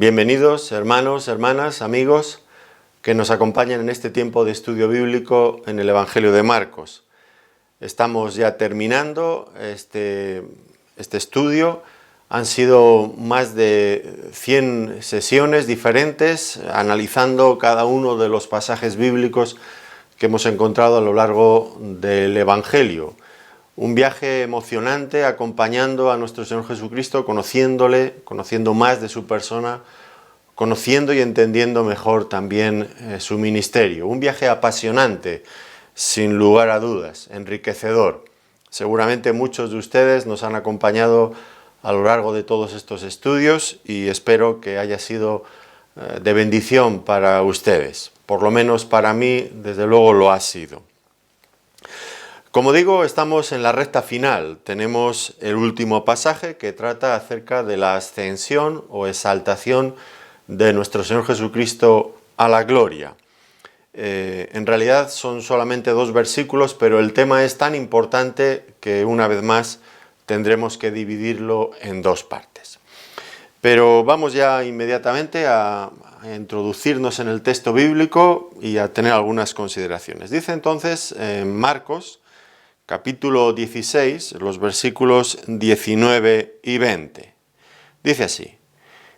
Bienvenidos, hermanos, hermanas, amigos que nos acompañan en este tiempo de estudio bíblico en el Evangelio de Marcos. Estamos ya terminando este estudio. Han sido más de 100 sesiones diferentes, analizando cada uno de los pasajes bíblicos que hemos encontrado a lo largo del Evangelio. Un viaje emocionante acompañando a nuestro Señor Jesucristo, conociéndole, conociendo más de su persona, conociendo y entendiendo mejor también su ministerio. Un viaje apasionante, sin lugar a dudas, enriquecedor. Seguramente muchos de ustedes nos han acompañado a lo largo de todos estos estudios y espero que haya sido de bendición para ustedes. Por lo menos para mí, desde luego, lo ha sido. Como digo, estamos en la recta final. Tenemos el último pasaje que trata acerca de la ascensión o exaltación de nuestro Señor Jesucristo a la gloria. En realidad son solamente 2 versículos, pero el tema es tan importante que una vez más tendremos que dividirlo en 2 partes. Pero vamos ya inmediatamente a introducirnos en el texto bíblico y a tener algunas consideraciones. Dice entonces Marcos, capítulo 16, los versículos 19 y 20. Dice así: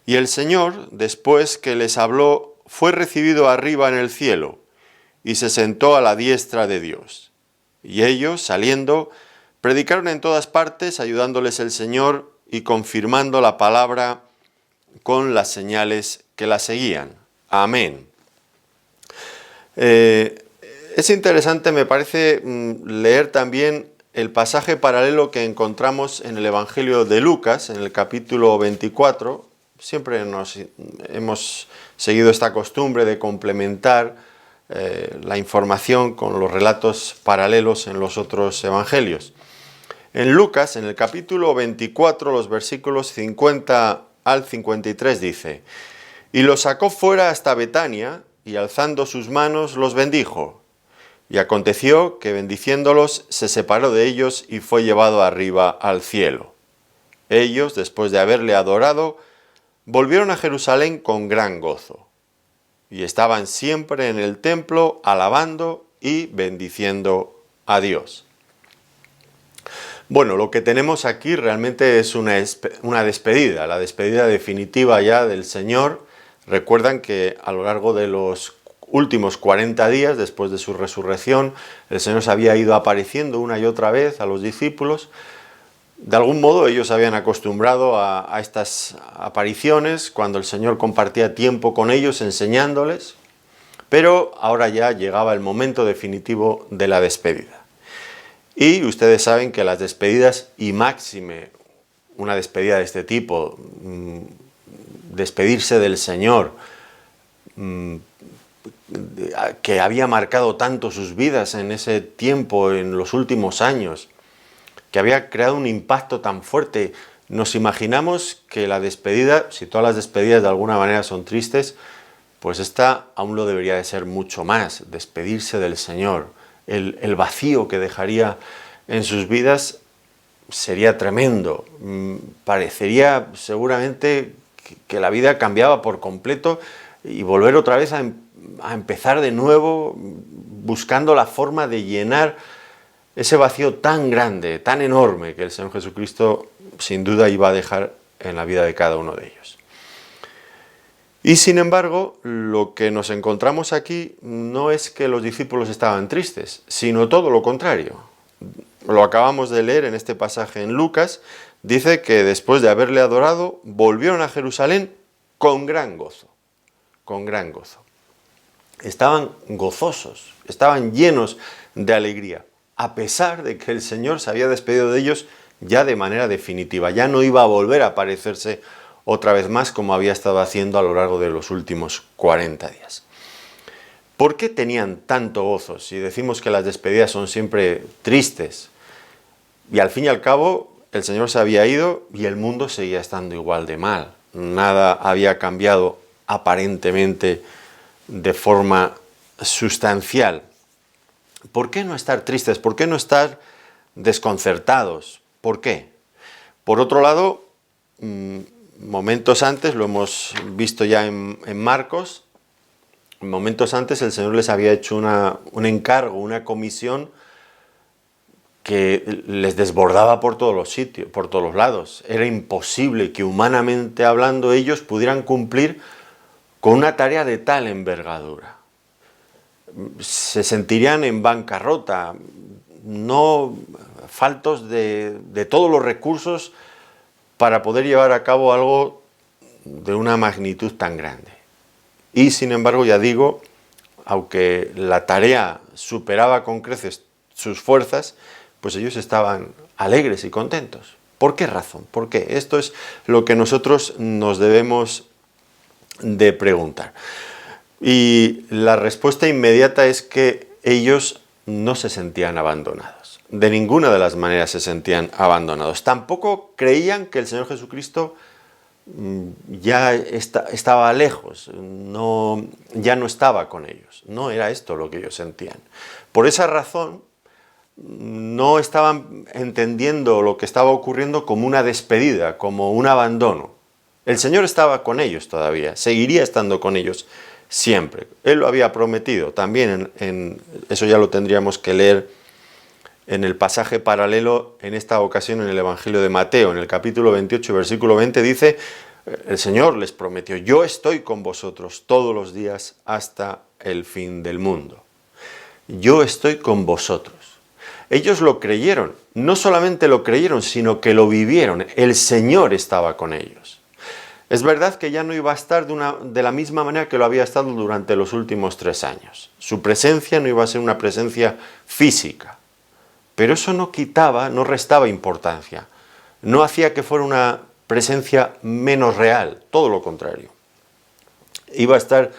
Y el Señor, después que les habló, fue recibido arriba en el cielo, y se sentó a la diestra de Dios. Y ellos, saliendo, predicaron en todas partes, ayudándoles el Señor y confirmando la palabra con las señales que la seguían. Amén. Es interesante, me parece, leer también el pasaje paralelo que encontramos en el Evangelio de Lucas, en el capítulo 24. Siempre hemos seguido esta costumbre de complementar la información con los relatos paralelos en los otros evangelios. En Lucas, en el capítulo 24, los versículos 50 al 53 dice: Y los sacó fuera hasta Betania, y alzando sus manos los bendijo. Y aconteció que bendiciéndolos se separó de ellos y fue llevado arriba al cielo. Ellos, después de haberle adorado, volvieron a Jerusalén con gran gozo. Y estaban siempre en el templo alabando y bendiciendo a Dios. Bueno, lo que tenemos aquí realmente es una despedida, la despedida definitiva ya del Señor. Recuerdan que a lo largo de los últimos 40 días, después de su resurrección, el Señor se había ido apareciendo una y otra vez a los discípulos. De algún modo ellos habían acostumbrado a estas apariciones, cuando el Señor compartía tiempo con ellos enseñándoles, pero ahora ya llegaba el momento definitivo de la despedida. Y ustedes saben que las despedidas, y máxime una despedida de este tipo, despedirse del Señor, que había marcado tanto sus vidas en ese tiempo, en los últimos años, que había creado un impacto tan fuerte. Nos imaginamos que la despedida, si todas las despedidas de alguna manera son tristes, pues esta aún lo debería de ser mucho más, despedirse del Señor. El vacío que dejaría en sus vidas sería tremendo. Parecería seguramente que la vida cambiaba por completo y volver otra vez a empezar de nuevo, buscando la forma de llenar ese vacío tan grande, tan enorme, que el Señor Jesucristo sin duda iba a dejar en la vida de cada uno de ellos. Y sin embargo, lo que nos encontramos aquí no es que los discípulos estaban tristes, sino todo lo contrario. Lo acabamos de leer en este pasaje en Lucas. Dice que después de haberle adorado, volvieron a Jerusalén con gran gozo. Con gran gozo. Estaban gozosos, estaban llenos de alegría, a pesar de que el Señor se había despedido de ellos ya de manera definitiva. Ya no iba a volver a aparecerse otra vez más como había estado haciendo a lo largo de los últimos 40 días. ¿Por qué tenían tanto gozo? Si decimos que las despedidas son siempre tristes, y al fin y al cabo el Señor se había ido y el mundo seguía estando igual de mal. Nada había cambiado aparentemente de forma sustancial. ¿Por qué no estar tristes? ¿Por qué no estar desconcertados? ¿Por qué? Por otro lado, momentos antes, lo hemos visto ya en Marcos, momentos antes el Señor les había hecho un encargo, una comisión que les desbordaba por todos los sitios, por todos los lados. Era imposible que humanamente hablando ellos pudieran cumplir con una tarea de tal envergadura. Se sentirían en bancarrota, no faltos de todos los recursos para poder llevar a cabo algo de una magnitud tan grande. Y sin embargo, ya digo, aunque la tarea superaba con creces sus fuerzas, pues ellos estaban alegres y contentos. ¿Por qué razón? ¿Por qué? Esto es lo que nosotros nos debemos de preguntar. Y la respuesta inmediata es que ellos no se sentían abandonados. De ninguna de las maneras se sentían abandonados. Tampoco creían que el Señor Jesucristo ya estaba lejos, ya no estaba con ellos. No era esto lo que ellos sentían. Por esa razón, no estaban entendiendo lo que estaba ocurriendo como una despedida, como un abandono. El Señor estaba con ellos todavía, seguiría estando con ellos siempre. Él lo había prometido. También eso ya lo tendríamos que leer en el pasaje paralelo, en esta ocasión en el Evangelio de Mateo, en el capítulo 28, versículo 20, dice, el Señor les prometió, yo estoy con vosotros todos los días hasta el fin del mundo. Yo estoy con vosotros. Ellos lo creyeron, no solamente lo creyeron, sino que lo vivieron. El Señor estaba con ellos. Es verdad que ya no iba a estar de la misma manera que lo había estado durante los últimos 3 años. Su presencia no iba a ser una presencia física. Pero eso no quitaba, no restaba importancia. No hacía que fuera una presencia menos real, todo lo contrario. Iba a estar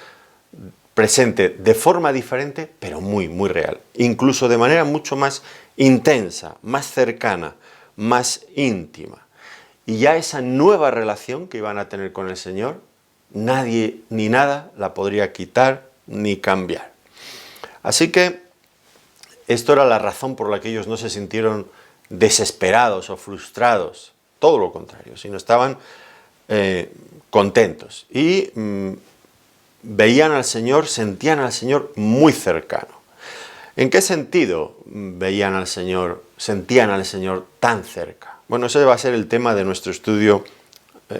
presente de forma diferente, pero muy, muy real. Incluso de manera mucho más intensa, más cercana, más íntima. Y ya esa nueva relación que iban a tener con el Señor, nadie ni nada la podría quitar ni cambiar. Así que esto era la razón por la que ellos no se sintieron desesperados o frustrados, todo lo contrario, sino estaban contentos y veían al Señor, sentían al Señor muy cercano. ¿En qué sentido veían al Señor, sentían al Señor tan cerca? Bueno, ese va a ser el tema de nuestro estudio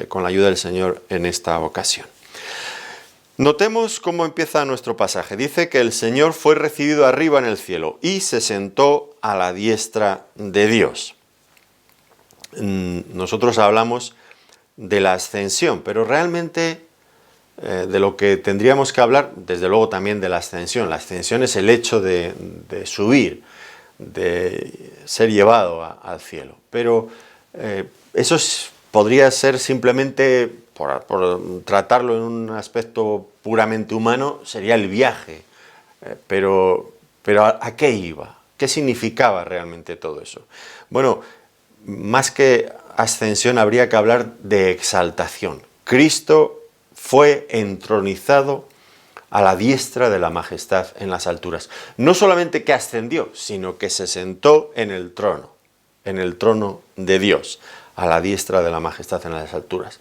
con la ayuda del Señor en esta ocasión. Notemos cómo empieza nuestro pasaje. Dice que el Señor fue recibido arriba en el cielo y se sentó a la diestra de Dios. Nosotros hablamos de la ascensión, pero realmente de lo que tendríamos que hablar, desde luego también de la ascensión. La ascensión es el hecho de subir, de ser llevado al cielo. Pero eso podría ser simplemente, por tratarlo en un aspecto puramente humano, sería el viaje. Pero ¿a qué iba? ¿Qué significaba realmente todo eso? Bueno, más que ascensión habría que hablar de exaltación. Cristo fue entronizado a la diestra de la majestad en las alturas. No solamente que ascendió, sino que se sentó en el trono de Dios, a la diestra de la majestad en las alturas,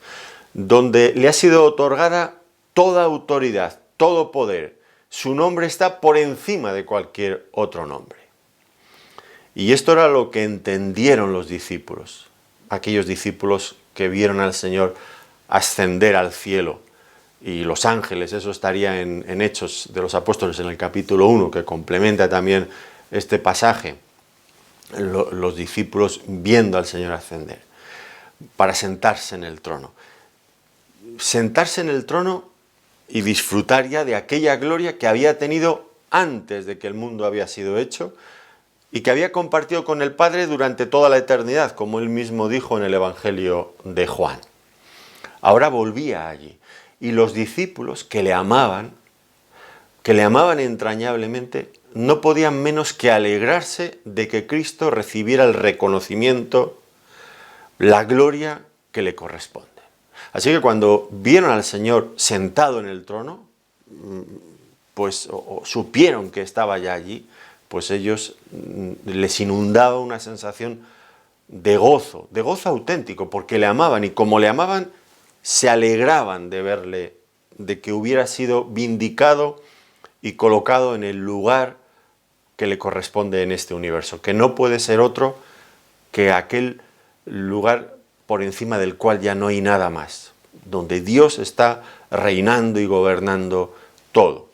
donde le ha sido otorgada toda autoridad, todo poder. Su nombre está por encima de cualquier otro nombre. Y esto era lo que entendieron los discípulos, aquellos discípulos que vieron al Señor ascender al cielo. Y los ángeles, eso estaría en Hechos de los Apóstoles en el capítulo 1, que complementa también este pasaje. Los discípulos viendo al Señor ascender, para sentarse en el trono. Sentarse en el trono y disfrutar ya de aquella gloria que había tenido antes de que el mundo había sido hecho y que había compartido con el Padre durante toda la eternidad, como él mismo dijo en el Evangelio de Juan. Ahora volvía allí. Y los discípulos que le amaban entrañablemente, no podían menos que alegrarse de que Cristo recibiera el reconocimiento, la gloria que le corresponde. Así que cuando vieron al Señor sentado en el trono, pues o supieron que estaba ya allí, pues ellos les inundaba una sensación de gozo auténtico, porque le amaban, y como le amaban, se alegraban de verle, de que hubiera sido vindicado y colocado en el lugar que le corresponde en este universo, que no puede ser otro que aquel lugar por encima del cual ya no hay nada más, donde Dios está reinando y gobernando todo.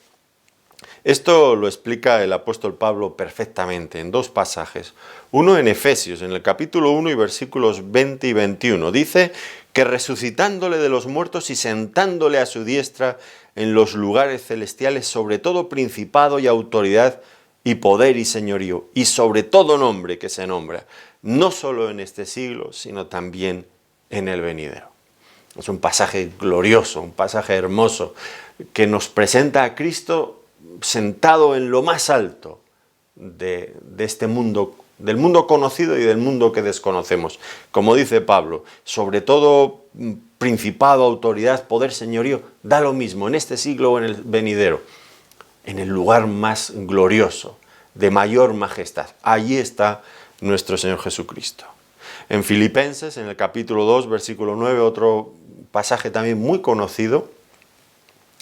Esto lo explica el apóstol Pablo perfectamente en dos pasajes. Uno en Efesios, en el capítulo 1 y versículos 20 y 21. Dice que resucitándole de los muertos y sentándole a su diestra en los lugares celestiales, sobre todo principado y autoridad y poder y señorío, y sobre todo nombre que se nombra, no solo en este siglo, sino también en el venidero. Es un pasaje glorioso, un pasaje hermoso, que nos presenta a Cristo sentado en lo más alto de este mundo, del mundo conocido y del mundo que desconocemos. Como dice Pablo, sobre todo principado, autoridad, poder, señorío, da lo mismo en este siglo o en el venidero, en el lugar más glorioso, de mayor majestad. Allí está nuestro Señor Jesucristo. En Filipenses, en el capítulo 2, versículo 9, otro pasaje también muy conocido,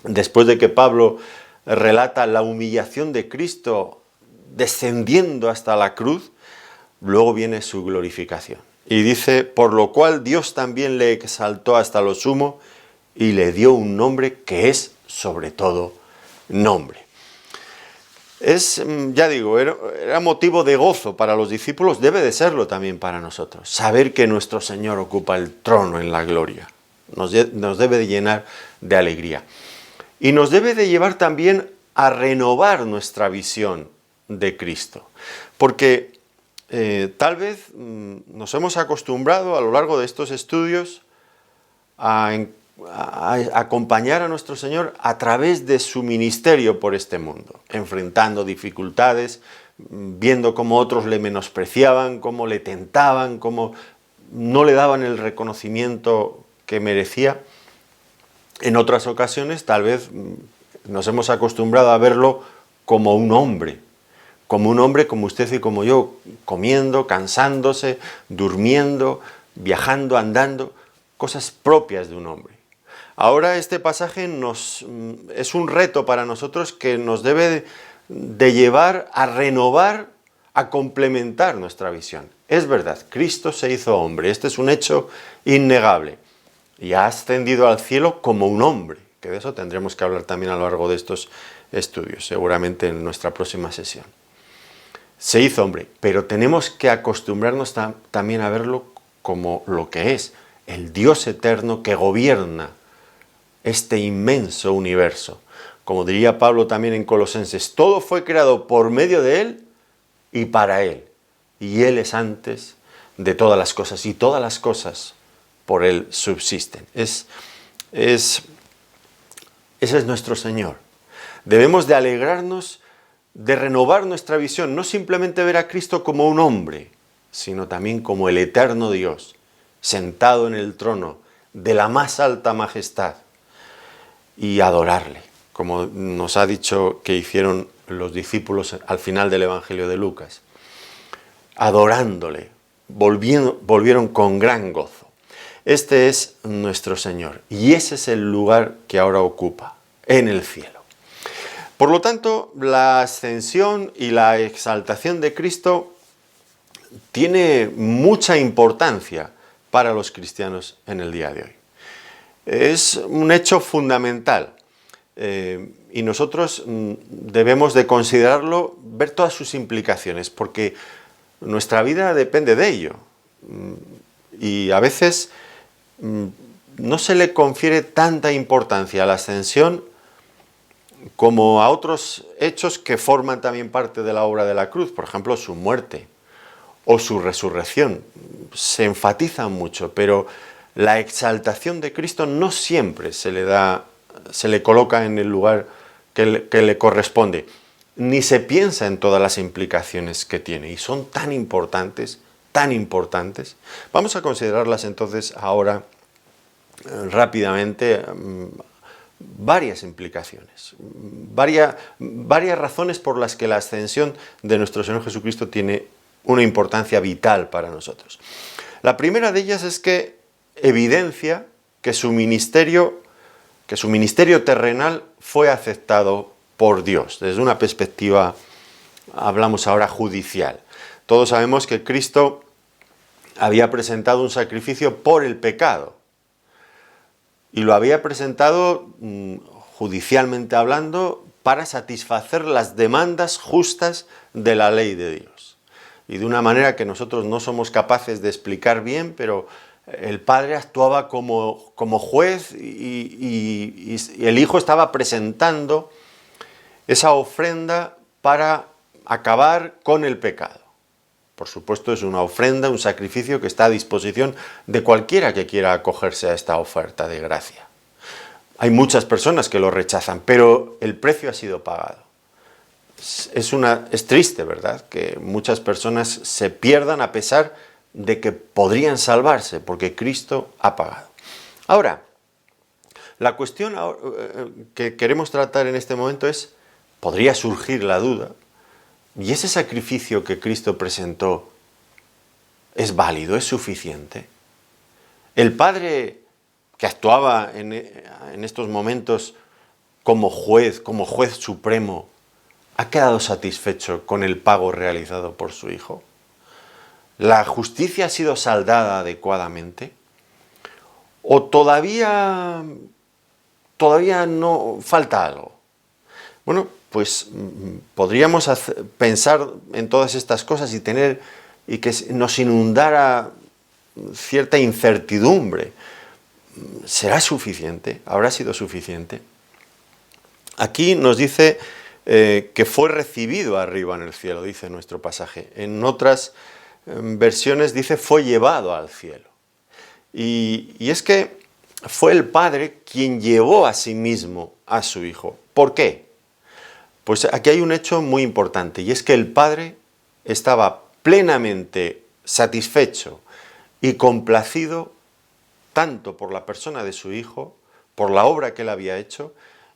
después de que Pablo relata la humillación de Cristo descendiendo hasta la cruz, luego viene su glorificación. Y dice, por lo cual Dios también le exaltó hasta lo sumo y le dio un nombre que es sobre todo nombre. Es, ya digo, era motivo de gozo para los discípulos, debe de serlo también para nosotros. Saber que nuestro Señor ocupa el trono en la gloria nos debe de llenar de alegría. Y nos debe de llevar también a renovar nuestra visión de Cristo. Porque tal vez nos hemos acostumbrado a lo largo de estos estudios a acompañar a nuestro Señor a través de su ministerio por este mundo, enfrentando dificultades, viendo cómo otros le menospreciaban, cómo le tentaban, cómo no le daban el reconocimiento que merecía. En otras ocasiones tal vez nos hemos acostumbrado a verlo como un hombre como usted y como yo, comiendo, cansándose, durmiendo, viajando, andando, cosas propias de un hombre. Ahora este pasaje es un reto para nosotros que nos debe de llevar a renovar, a complementar nuestra visión. Es verdad, Cristo se hizo hombre, este es un hecho innegable, y ha ascendido al cielo como un hombre, que de eso tendremos que hablar también a lo largo de estos estudios, seguramente en nuestra próxima sesión. Se hizo hombre, pero tenemos que acostumbrarnos también a verlo como lo que es, el Dios eterno que gobierna este inmenso universo. Como diría Pablo también en Colosenses, todo fue creado por medio de Él y para Él. Y Él es antes de todas las cosas, y todas las cosas por Él subsisten. Ese es nuestro Señor. Debemos de alegrarnos, de renovar nuestra visión, no simplemente ver a Cristo como un hombre, sino también como el eterno Dios, sentado en el trono de la más alta majestad, y adorarle, como nos ha dicho que hicieron los discípulos al final del Evangelio de Lucas. Adorándole, volvieron con gran gozo. Este es nuestro Señor, y ese es el lugar que ahora ocupa, en el cielo. Por lo tanto, la ascensión y la exaltación de Cristo tiene mucha importancia para los cristianos en el día de hoy. Es un hecho fundamental y nosotros debemos de considerarlo, ver todas sus implicaciones, porque nuestra vida depende de ello. Y a veces no se le confiere tanta importancia a la ascensión como a otros hechos que forman también parte de la obra de la cruz, por ejemplo, su muerte o su resurrección. Se enfatizan mucho, pero la exaltación de Cristo no siempre se le coloca en el lugar que le corresponde, ni se piensa en todas las implicaciones que tiene, y son tan importantes. Vamos a considerarlas entonces ahora rápidamente. Varias implicaciones, varias razones por las que la ascensión de nuestro Señor Jesucristo tiene una importancia vital para nosotros. La primera de ellas es que evidencia que su ministerio terrenal fue aceptado por Dios, desde una perspectiva, hablamos ahora, judicial. Todos sabemos que Cristo había presentado un sacrificio por el pecado, y lo había presentado, judicialmente hablando, para satisfacer las demandas justas de la ley de Dios. Y de una manera que nosotros no somos capaces de explicar bien, pero el Padre actuaba como juez y el Hijo estaba presentando esa ofrenda para acabar con el pecado. Por supuesto, es una ofrenda, un sacrificio que está a disposición de cualquiera que quiera acogerse a esta oferta de gracia. Hay muchas personas que lo rechazan, pero el precio ha sido pagado. Es triste, ¿verdad?, que muchas personas se pierdan a pesar de que podrían salvarse, porque Cristo ha pagado. Ahora, la cuestión que queremos tratar en este momento es, podría surgir la duda, ¿y ese sacrificio que Cristo presentó es válido, es suficiente? El Padre, que actuaba en estos momentos como juez supremo, ¿ha quedado satisfecho con el pago realizado por su Hijo? ¿La justicia ha sido saldada adecuadamente? ¿O todavía no falta algo? Bueno, pues podríamos pensar en todas estas cosas y que nos inundara cierta incertidumbre. ¿Será suficiente? ¿Habrá sido suficiente? Aquí nos dice que fue recibido arriba en el cielo, dice nuestro pasaje. En otras versiones dice fue llevado al cielo. Y es que fue el Padre quien llevó a sí mismo a su Hijo. ¿Por qué? Pues aquí hay un hecho muy importante, y es que el Padre estaba plenamente satisfecho y complacido tanto por la persona de su Hijo, por la obra que él había hecho,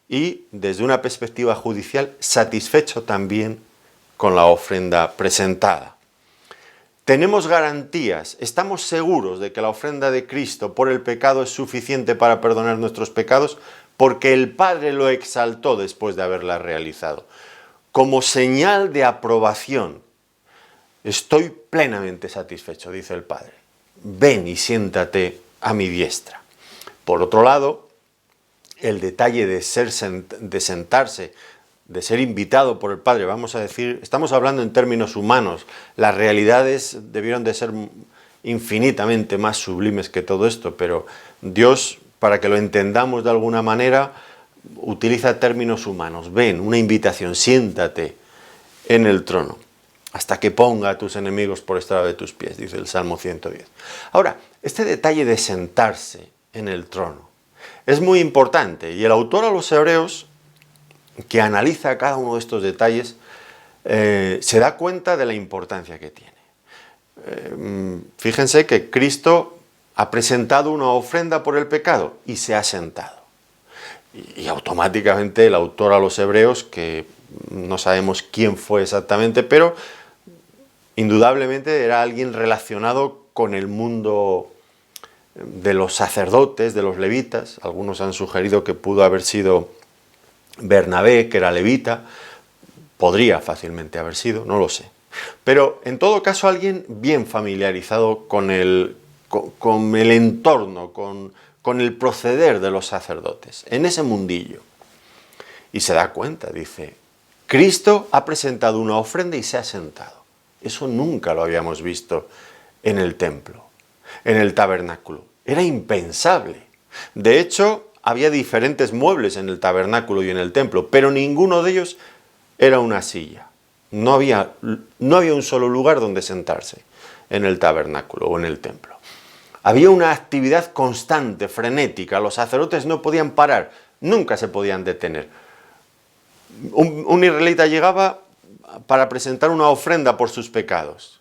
y desde una perspectiva judicial satisfecho también con la ofrenda presentada. Tenemos garantías, estamos seguros de que la ofrenda de Cristo por el pecado es suficiente para perdonar nuestros pecados, porque el Padre lo exaltó después de haberla realizado. Como señal de aprobación, estoy plenamente satisfecho, dice el Padre. Ven y siéntate a mi diestra. Por otro lado, el detalle de sentarse, de ser invitado por el Padre, vamos a decir, estamos hablando en términos humanos, las realidades debieron de ser infinitamente más sublimes que todo esto, pero Dios, para que lo entendamos de alguna manera, utiliza términos humanos. Ven, una invitación, siéntate en el trono, hasta que ponga a tus enemigos por estrado de tus pies, dice el Salmo 110. Ahora, este detalle de sentarse en el trono es muy importante, y el autor a los Hebreos, que analiza cada uno de estos detalles, se da cuenta de la importancia que tiene. Fíjense que Cristo ha presentado una ofrenda por el pecado y se ha sentado. Y automáticamente el autor a los Hebreos, que no sabemos quién fue exactamente, pero indudablemente era alguien relacionado con el mundo de los sacerdotes, de los levitas. Algunos han sugerido que pudo haber sido Bernabé, que era levita. Podría fácilmente haber sido, no lo sé. Pero en todo caso alguien bien familiarizado con el entorno, con el proceder de los sacerdotes, en ese mundillo. Y se da cuenta, dice, Cristo ha presentado una ofrenda y se ha sentado. Eso nunca lo habíamos visto en el templo, en el tabernáculo. Era impensable. De hecho, había diferentes muebles en el tabernáculo y en el templo, pero ninguno de ellos era una silla. No había un solo lugar donde sentarse en el tabernáculo o en el templo. Había una actividad constante, frenética. Los sacerdotes no podían parar, nunca se podían detener. Un israelita llegaba para presentar una ofrenda por sus pecados,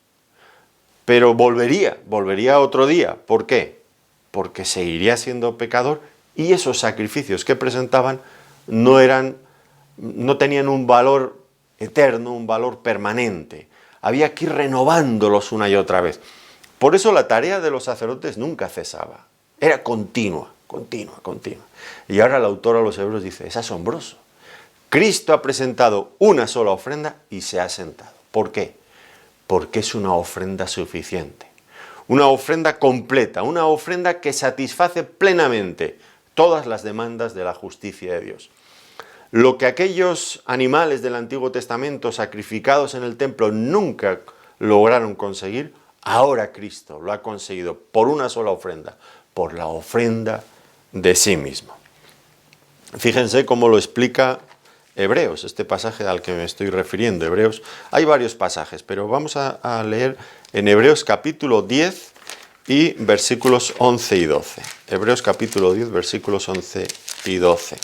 pero volvería otro día. ¿Por qué? Porque seguiría siendo pecador, y esos sacrificios que presentaban no tenían un valor eterno, un valor permanente. Había que ir renovándolos una y otra vez. Por eso la tarea de los sacerdotes nunca cesaba, era continua. continua, continua. Y ahora el autor a los Hebreos dice, es asombroso. Cristo ha presentado una sola ofrenda y se ha sentado. ¿Por qué? Porque es una ofrenda suficiente. Una ofrenda completa, una ofrenda que satisface plenamente todas las demandas de la justicia de Dios. Lo que aquellos animales del Antiguo Testamento sacrificados en el templo nunca lograron conseguir, ahora Cristo lo ha conseguido por una sola ofrenda, por la ofrenda de sí mismo. Fíjense cómo lo explica Hebreos, este pasaje al que me estoy refiriendo. Hebreos, hay varios pasajes, pero vamos a leer en Hebreos capítulo 10 y versículos 11 y 12. Hebreos capítulo 10, versículos 11 y 12.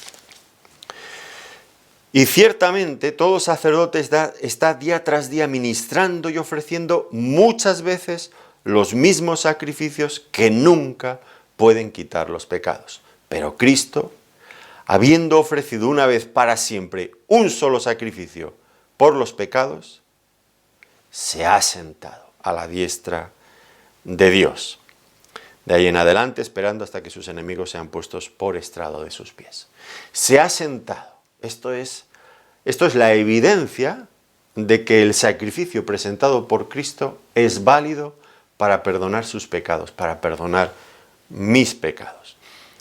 Y ciertamente todo sacerdote está día tras día ministrando y ofreciendo muchas veces los mismos sacrificios que nunca pueden quitar los pecados. Pero Cristo, habiendo ofrecido una vez para siempre un solo sacrificio por los pecados, se ha sentado a la diestra de Dios. De ahí en adelante, esperando hasta que sus enemigos sean puestos por estrado de sus pies. Se ha sentado. Esto es la evidencia de que el sacrificio presentado por Cristo es válido para perdonar sus pecados, para perdonar mis pecados.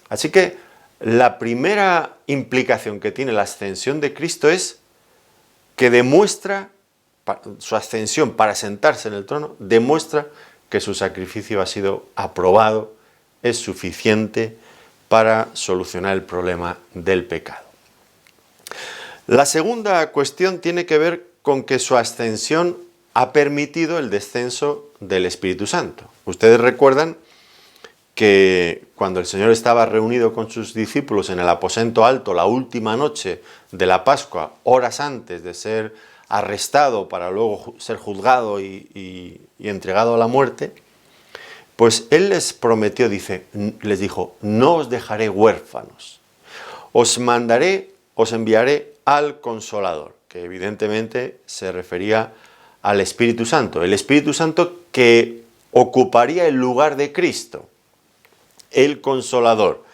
Así que la primera implicación que tiene la ascensión de Cristo es que demuestra, su ascensión para sentarse en el trono, demuestra que su sacrificio ha sido aprobado, es suficiente para solucionar el problema del pecado. La segunda cuestión tiene que ver con que su ascensión ha permitido el descenso del Espíritu Santo. Ustedes recuerdan que cuando el Señor estaba reunido con sus discípulos en el aposento alto la última noche de la Pascua, horas antes de ser arrestado para luego ser juzgado y entregado a la muerte, pues Él les prometió, les dijo, no os dejaré huérfanos, os enviaré al Consolador, que evidentemente se refería al Espíritu Santo, el Espíritu Santo que ocuparía el lugar de Cristo, el Consolador.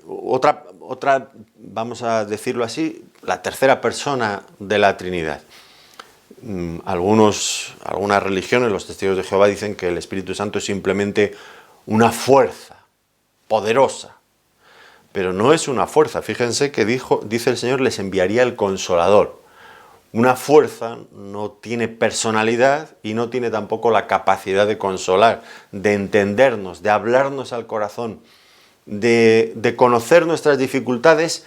Otra, vamos a decirlo así, la tercera persona de la Trinidad. Algunas religiones, los testigos de Jehová, dicen que el Espíritu Santo es simplemente una fuerza poderosa. Pero no es una fuerza. Fíjense que dice el Señor, les enviaría el Consolador. Una fuerza no tiene personalidad y no tiene tampoco la capacidad de consolar, de entendernos, de hablarnos al corazón, de conocer nuestras dificultades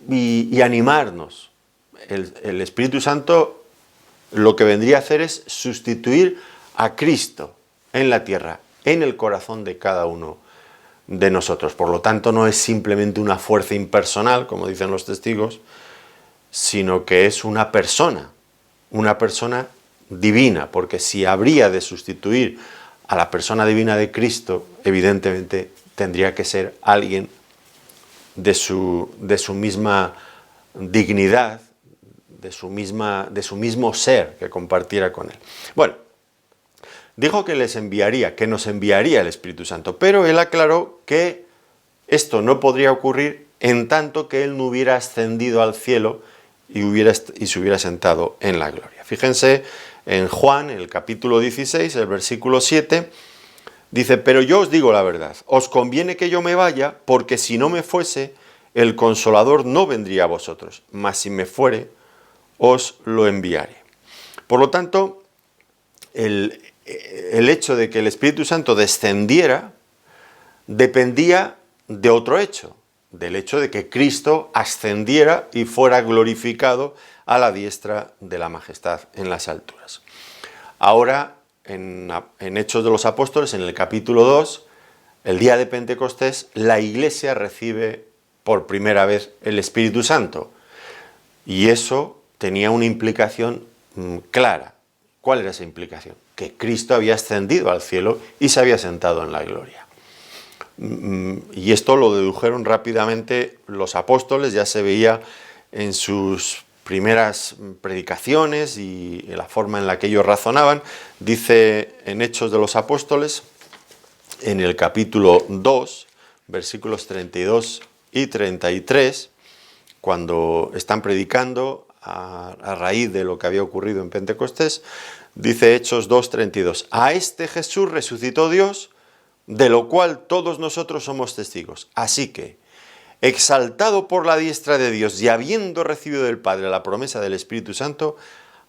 y animarnos. El Espíritu Santo lo que vendría a hacer es sustituir a Cristo en la tierra, en el corazón de cada uno de nosotros. Por lo tanto, no es simplemente una fuerza impersonal, como dicen los testigos, sino que es una persona divina, porque si habría de sustituir a la persona divina de Cristo, evidentemente tendría que ser alguien de su misma dignidad, de su mismo ser, que compartiera con él. Bueno, dijo que nos enviaría el Espíritu Santo, pero él aclaró que esto no podría ocurrir en tanto que él no hubiera ascendido al cielo y se hubiera sentado en la gloria. Fíjense en Juan, en el capítulo 16, el versículo 7, dice, pero yo os digo la verdad, os conviene que yo me vaya, porque si no me fuese, el Consolador no vendría a vosotros, mas si me fuere, os lo enviaré. Por lo tanto, el hecho de que el Espíritu Santo descendiera dependía de otro hecho, del hecho de que Cristo ascendiera y fuera glorificado a la diestra de la majestad en las alturas. Ahora, en Hechos de los Apóstoles, en el capítulo 2, el día de Pentecostés, la Iglesia recibe por primera vez el Espíritu Santo. Y eso tenía una implicación clara. ¿Cuál era esa implicación? Que Cristo había ascendido al cielo y se había sentado en la gloria. Y esto lo dedujeron rápidamente los apóstoles, ya se veía en sus primeras predicaciones y en la forma en la que ellos razonaban. Dice en Hechos de los Apóstoles, en el capítulo 2, versículos 32 y 33, cuando están predicando a raíz de lo que había ocurrido en Pentecostés, dice Hechos 2:32, a este Jesús resucitó Dios, de lo cual todos nosotros somos testigos. Así que, exaltado por la diestra de Dios y habiendo recibido del Padre la promesa del Espíritu Santo,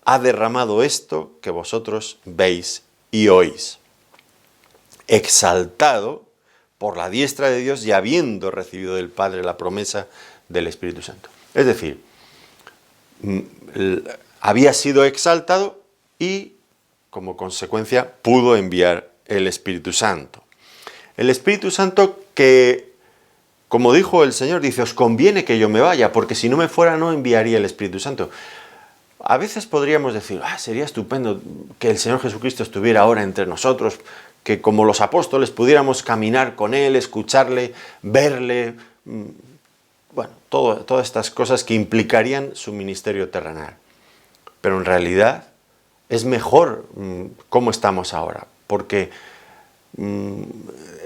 ha derramado esto que vosotros veis y oís. Exaltado por la diestra de Dios y habiendo recibido del Padre la promesa del Espíritu Santo. Es decir, había sido exaltado y, como consecuencia, pudo enviar el Espíritu Santo. El Espíritu Santo que, como dijo el Señor, dice, os conviene que yo me vaya, porque si no me fuera no enviaría el Espíritu Santo. A veces podríamos decir, sería estupendo que el Señor Jesucristo estuviera ahora entre nosotros, que como los apóstoles pudiéramos caminar con Él, escucharle, verle, bueno, todas estas cosas que implicarían su ministerio terrenal. Pero en realidad es mejor cómo estamos ahora, porque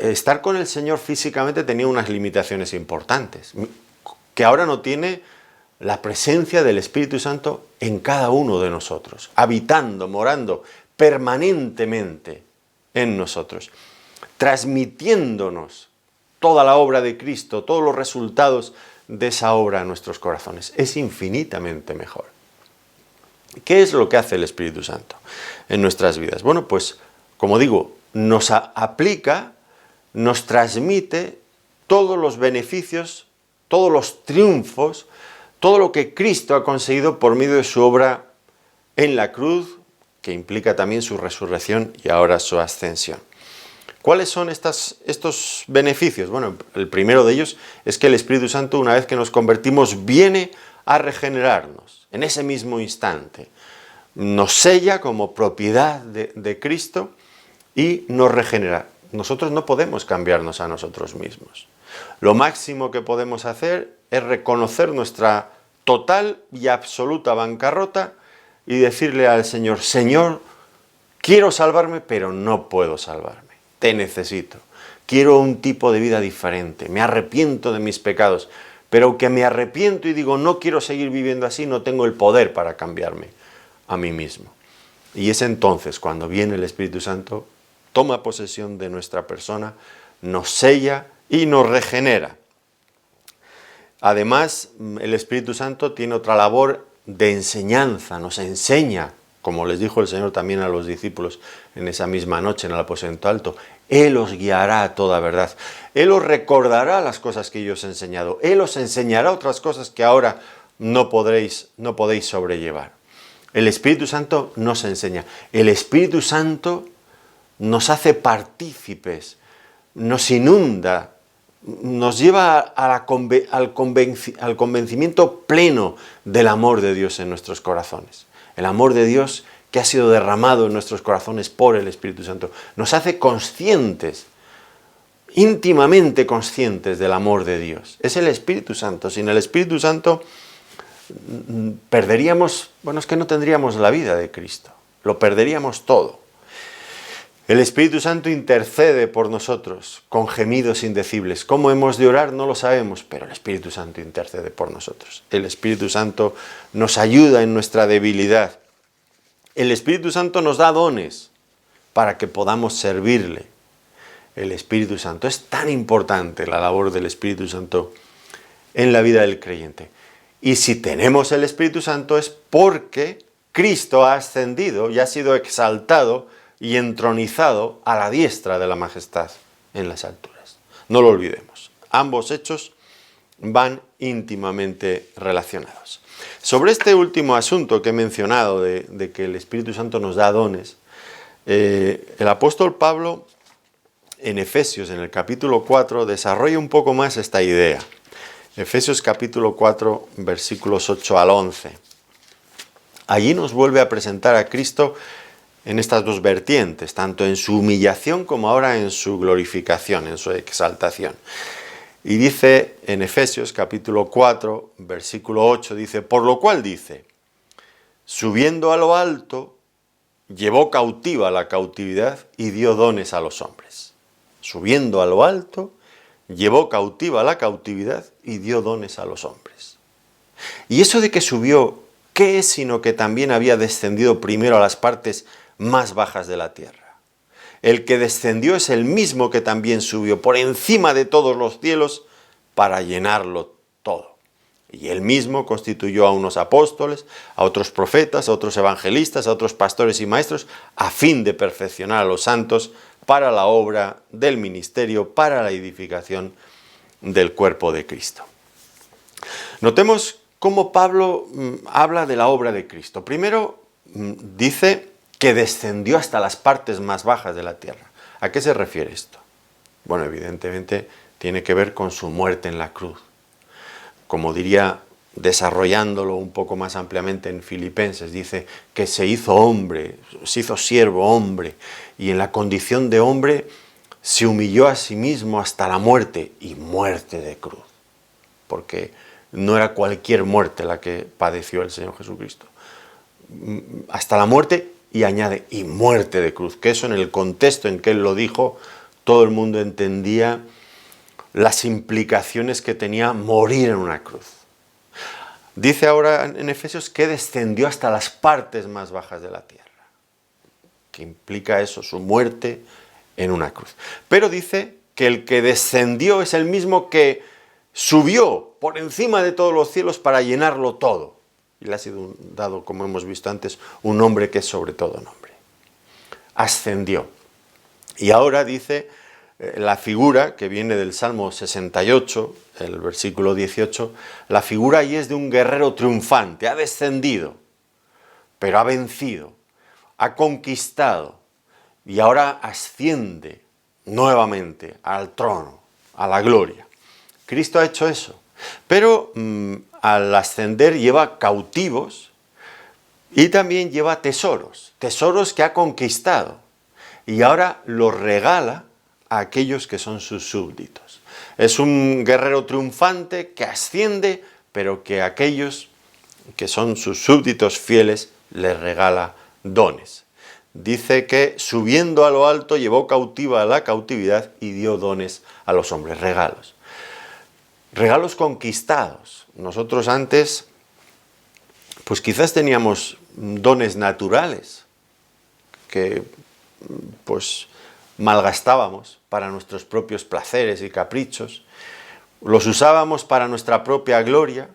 estar con el Señor físicamente tenía unas limitaciones importantes, que ahora no tiene la presencia del Espíritu Santo en cada uno de nosotros, habitando, morando permanentemente en nosotros, transmitiéndonos toda la obra de Cristo, todos los resultados de esa obra en nuestros corazones. Es infinitamente mejor. ¿Qué es lo que hace el Espíritu Santo en nuestras vidas? Bueno, pues, como digo, nos aplica, nos transmite todos los beneficios, todos los triunfos, todo lo que Cristo ha conseguido por medio de su obra en la cruz, que implica también su resurrección y ahora su ascensión. ¿Cuáles son estos beneficios? Bueno, el primero de ellos es que el Espíritu Santo, una vez que nos convertimos, viene a regenerarnos en ese mismo instante. Nos sella como propiedad de Cristo y nos regenera. Nosotros no podemos cambiarnos a nosotros mismos. Lo máximo que podemos hacer es reconocer nuestra total y absoluta bancarrota y decirle al Señor, Señor, quiero salvarme, pero no puedo salvarme. Te necesito. Quiero un tipo de vida diferente. Me arrepiento de mis pecados. Pero aunque me arrepiento y digo, no quiero seguir viviendo así, no tengo el poder para cambiarme a mí mismo. Y es entonces cuando viene el Espíritu Santo, toma posesión de nuestra persona, nos sella y nos regenera. Además, el Espíritu Santo tiene otra labor de enseñanza, nos enseña, como les dijo el Señor también a los discípulos en esa misma noche en el aposento alto, Él os guiará a toda verdad. Él os recordará las cosas que yo os he enseñado. Él os enseñará otras cosas que ahora no podéis sobrellevar. El Espíritu Santo nos enseña. El Espíritu Santo nos hace partícipes, nos inunda, nos lleva al convencimiento pleno del amor de Dios en nuestros corazones. El amor de Dios que ha sido derramado en nuestros corazones por el Espíritu Santo. Nos hace conscientes, íntimamente conscientes del amor de Dios. Es el Espíritu Santo. Sin el Espíritu Santo perderíamos, es que no tendríamos la vida de Cristo. Lo perderíamos todo. El Espíritu Santo intercede por nosotros con gemidos indecibles. ¿Cómo hemos de orar? No lo sabemos, pero el Espíritu Santo intercede por nosotros. El Espíritu Santo nos ayuda en nuestra debilidad. El Espíritu Santo nos da dones para que podamos servirle. El Espíritu Santo es tan importante, la labor del Espíritu Santo en la vida del creyente. Y si tenemos el Espíritu Santo es porque Cristo ha ascendido y ha sido exaltado y entronizado a la diestra de la majestad en las alturas. No lo olvidemos. Ambos hechos van íntimamente relacionados. Sobre este último asunto que he mencionado de que el Espíritu Santo nos da dones, el apóstol Pablo en Efesios, en el capítulo 4, desarrolla un poco más esta idea. Efesios capítulo 4, versículos 8 al 11. Allí nos vuelve a presentar a Cristo en estas dos vertientes, tanto en su humillación como ahora en su glorificación, en su exaltación. Y dice en Efesios capítulo 4, versículo 8, dice, por lo cual dice, subiendo a lo alto, llevó cautiva la cautividad y dio dones a los hombres. subiendo a lo alto, llevó cautiva la cautividad y dio dones a los hombres. Y eso de que subió, ¿qué es sino que también había descendido primero a las partes más bajas de la tierra? El que descendió es el mismo que también subió por encima de todos los cielos para llenarlo todo. Y él mismo constituyó a unos apóstoles, a otros profetas, a otros evangelistas, a otros pastores y maestros, a fin de perfeccionar a los santos para la obra del ministerio, para la edificación del cuerpo de Cristo. Notemos cómo Pablo habla de la obra de Cristo. Primero dice que descendió hasta las partes más bajas de la tierra. ¿A qué se refiere esto? Bueno, evidentemente tiene que ver con su muerte en la cruz. Como diría, desarrollándolo un poco más ampliamente en Filipenses, dice que se hizo hombre, se hizo siervo, hombre, y en la condición de hombre se humilló a sí mismo hasta la muerte, y muerte de cruz. Porque no era cualquier muerte la que padeció el Señor Jesucristo. Hasta la muerte, y añade, y muerte de cruz, que eso en el contexto en que él lo dijo, todo el mundo entendía las implicaciones que tenía morir en una cruz. Dice ahora en Efesios que descendió hasta las partes más bajas de la tierra, que implica eso, su muerte en una cruz. Pero dice que el que descendió es el mismo que subió por encima de todos los cielos para llenarlo todo. Y le ha sido dado, como hemos visto antes, un nombre que es sobre todo nombre. Ascendió. Y ahora dice la figura que viene del Salmo 68, el versículo 18, la figura ahí es de un guerrero triunfante, ha descendido, pero ha vencido, ha conquistado y ahora asciende nuevamente al trono, a la gloria. Cristo ha hecho eso, pero al ascender lleva cautivos y también lleva tesoros que ha conquistado y ahora los regala a aquellos que son sus súbditos. Es un guerrero triunfante que asciende, pero que a aquellos que son sus súbditos fieles les regala dones. Dice que subiendo a lo alto llevó cautiva la cautividad y dio dones a los hombres, regalos. Regalos conquistados. Nosotros antes, pues quizás teníamos dones naturales que pues malgastábamos para nuestros propios placeres y caprichos, los usábamos para nuestra propia gloria.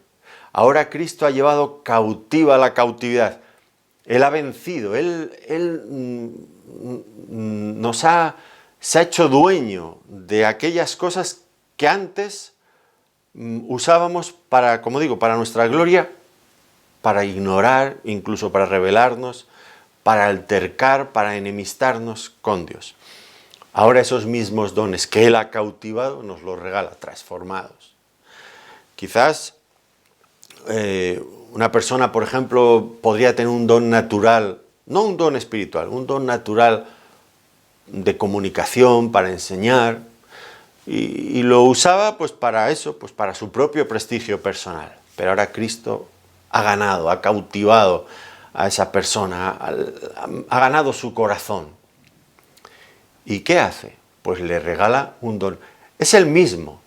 Ahora Cristo ha llevado cautiva la cautividad. Él ha vencido, Él se ha hecho dueño de aquellas cosas que antes usábamos para, como digo, para nuestra gloria, para ignorar, incluso para rebelarnos, para altercar, para enemistarnos con Dios. Ahora esos mismos dones que Él ha cautivado nos los regala transformados. Quizás una persona, por ejemplo, podría tener un don natural, no un don espiritual, un don natural de comunicación, para enseñar, y lo usaba pues para eso, pues para su propio prestigio personal. Pero ahora Cristo ha ganado, ha cautivado a esa persona, ha ganado su corazón. ¿Y qué hace? Pues le regala un don. Es el mismo,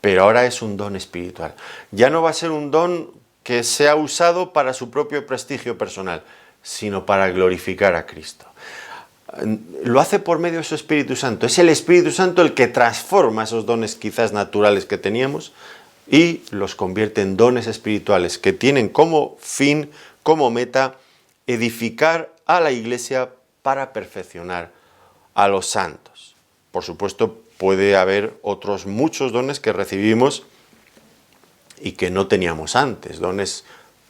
pero ahora es un don espiritual. Ya no va a ser un don que sea usado para su propio prestigio personal, sino para glorificar a Cristo. Lo hace por medio de su Espíritu Santo. Es el Espíritu Santo el que transforma esos dones quizás naturales que teníamos y los convierte en dones espirituales que tienen como fin, como meta, edificar a la Iglesia para perfeccionar a los santos. Por supuesto, puede haber otros muchos dones que recibimos y que no teníamos antes, dones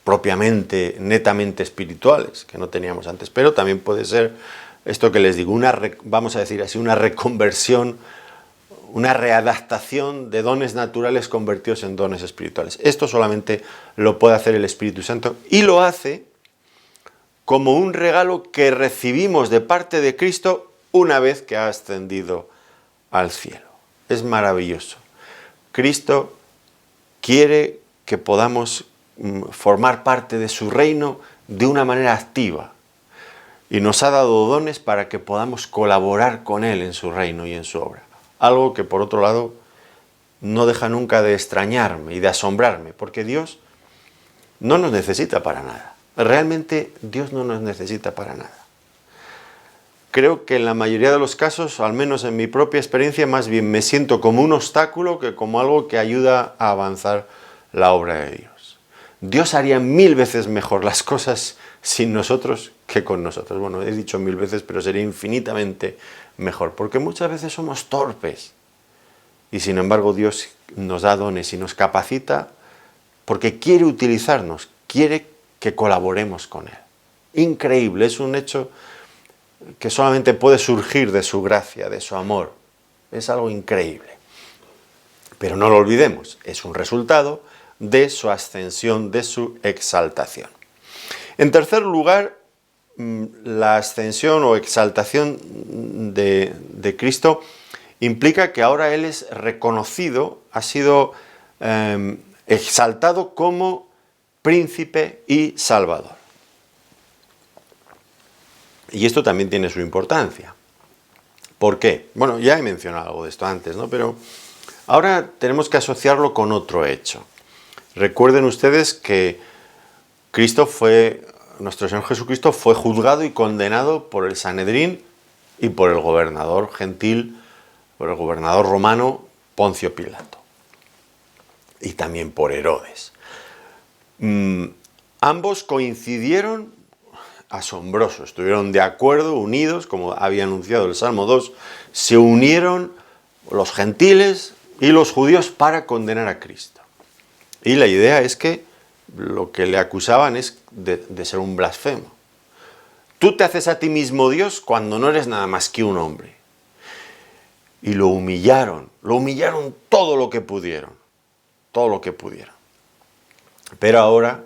propiamente, netamente espirituales, que no teníamos antes, pero también puede ser esto que les digo, vamos a decir así, una reconversión, una readaptación de dones naturales convertidos en dones espirituales. Esto solamente lo puede hacer el Espíritu Santo y lo hace como un regalo que recibimos de parte de Cristo una vez que ha ascendido al cielo. Es maravilloso. Cristo quiere que podamos formar parte de su reino de una manera activa y nos ha dado dones para que podamos colaborar con Él en su reino y en su obra. algo que por otro lado no deja nunca de extrañarme y de asombrarme, porque Dios no nos necesita para nada. Realmente Dios no nos necesita para nada. Creo que en la mayoría de los casos, al menos en mi propia experiencia, más bien me siento como un obstáculo que como algo que ayuda a avanzar la obra de Dios. Dios haría 1000 veces mejor las cosas sin nosotros que con nosotros. Bueno, he dicho 1000 veces, pero sería infinitamente mejor, porque muchas veces somos torpes. Y sin embargo Dios nos da dones y nos capacita porque quiere utilizarnos, quiere que colaboremos con Él. Increíble, es un hecho que solamente puede surgir de su gracia, de su amor. Es algo increíble. Pero no lo olvidemos, es un resultado de su ascensión, de su exaltación. En tercer lugar, la ascensión o exaltación de Cristo implica que ahora Él es reconocido, ha sido exaltado como príncipe y salvador. Y esto también tiene su importancia. ¿Por qué? Bueno, ya he mencionado algo de esto antes, ¿no? Pero ahora tenemos que asociarlo con otro hecho. Recuerden ustedes que nuestro Señor Jesucristo fue juzgado y condenado por el Sanedrín y por el gobernador gentil, por el gobernador romano Poncio Pilato. Y también por Herodes. Ambos coincidieron, asombrosos, estuvieron de acuerdo, unidos, como había anunciado el Salmo 2, se unieron los gentiles y los judíos para condenar a Cristo. Y la idea es que lo que le acusaban es de ser un blasfemo. Tú te haces a ti mismo Dios cuando no eres nada más que un hombre. Y lo humillaron todo lo que pudieron, Pero ahora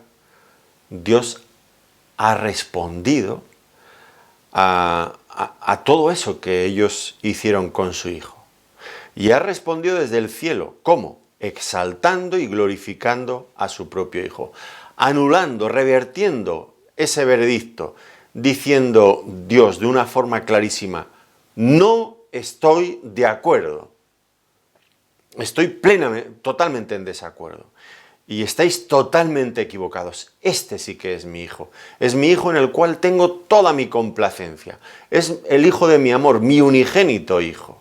Dios ha respondido a todo eso que ellos hicieron con su Hijo. Y ha respondido desde el cielo. ¿Cómo? Exaltando y glorificando a su propio Hijo. Anulando, revertiendo ese veredicto, diciendo Dios de una forma clarísima, no estoy de acuerdo. Estoy totalmente en desacuerdo. Y estáis totalmente equivocados. Este sí que es mi Hijo. Es mi Hijo en el cual tengo toda mi complacencia. Es el Hijo de mi amor, mi unigénito Hijo.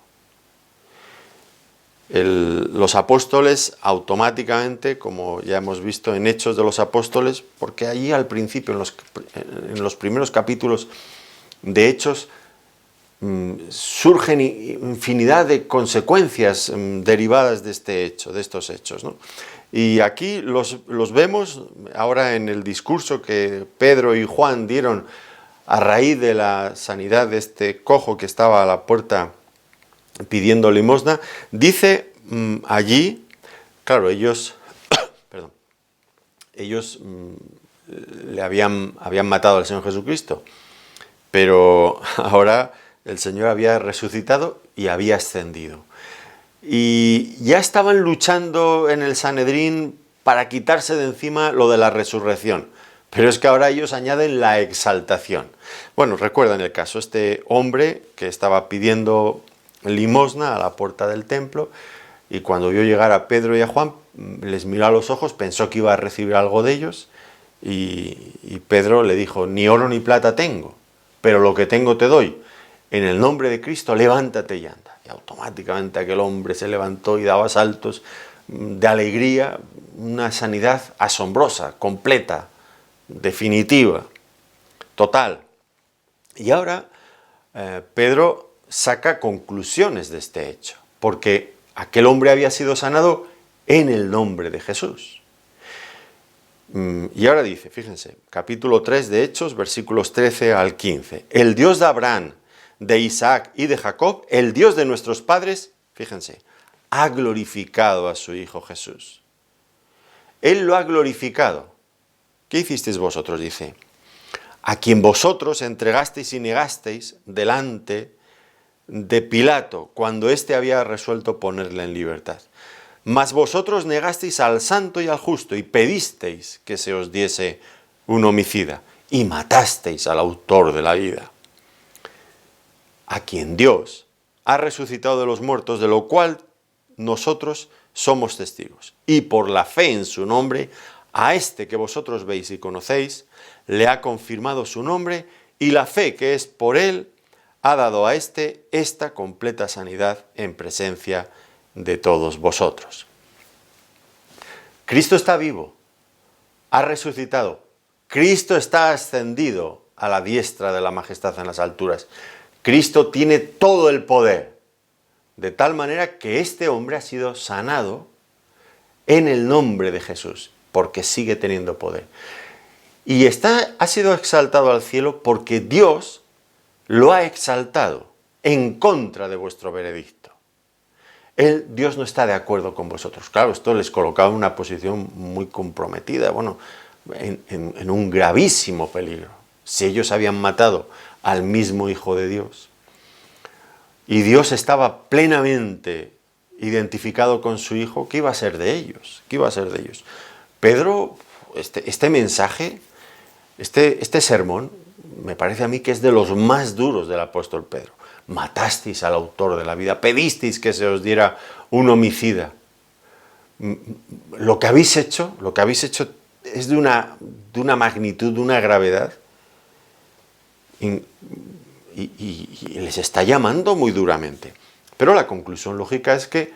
Los apóstoles automáticamente, como ya hemos visto en Hechos de los Apóstoles, porque allí al principio, en los primeros capítulos de Hechos, surgen infinidad de consecuencias derivadas de estos hechos, ¿no? Y aquí los vemos ahora en el discurso que Pedro y Juan dieron a raíz de la sanidad de este cojo que estaba a la puerta pidiendo limosna. Dice allí, claro, ellos le habían matado al Señor Jesucristo, pero ahora el Señor había resucitado y había ascendido. Y ya estaban luchando en el Sanedrín para quitarse de encima lo de la resurrección. Pero es que ahora ellos añaden la exaltación. Bueno, recuerdan el caso, este hombre que estaba pidiendo limosna a la puerta del templo y cuando vio llegar a Pedro y a Juan, les miró a los ojos, pensó que iba a recibir algo de ellos y Pedro le dijo, ni oro ni plata tengo, pero lo que tengo te doy. En el nombre de Cristo, levántate y anda. Y automáticamente aquel hombre se levantó y daba saltos de alegría, una sanidad asombrosa, completa, definitiva, total. Y ahora Pedro saca conclusiones de este hecho, porque aquel hombre había sido sanado en el nombre de Jesús. Y ahora dice, fíjense, capítulo 3 de Hechos, versículos 13 al 15. El Dios de Abraham, de Isaac y de Jacob, el Dios de nuestros padres, fíjense, ha glorificado a su Hijo Jesús. Él lo ha glorificado. ¿Qué hicisteis vosotros? Dice, a quien vosotros entregasteis y negasteis delante de Pilato, cuando éste había resuelto ponerle en libertad. Mas vosotros negasteis al santo y al justo, y pedisteis que se os diese un homicida, y matasteis al autor de la vida, a quien Dios ha resucitado de los muertos, de lo cual nosotros somos testigos. Y por la fe en su nombre, a este que vosotros veis y conocéis, le ha confirmado su nombre, y la fe que es por él ha dado a este esta completa sanidad en presencia de todos vosotros. Cristo está vivo, ha resucitado. Cristo está ascendido a la diestra de la majestad en las alturas. Cristo tiene todo el poder, de tal manera que este hombre ha sido sanado en el nombre de Jesús, porque sigue teniendo poder. Y ha sido exaltado al cielo porque Dios lo ha exaltado en contra de vuestro veredicto. Dios no está de acuerdo con vosotros. Claro, esto les colocaba en una posición muy comprometida, bueno, en un gravísimo peligro. Si ellos habían matado al mismo Hijo de Dios, y Dios estaba plenamente identificado con su Hijo, ¿qué iba a ser de ellos? ¿Qué iba a ser de ellos? Pedro, este mensaje, este sermón, me parece a mí que es de los más duros del apóstol Pedro. Matasteis al autor de la vida, pedisteis que se os diera un homicida. Lo que habéis hecho es de una magnitud, de una gravedad, y les está llamando muy duramente. Pero la conclusión lógica es que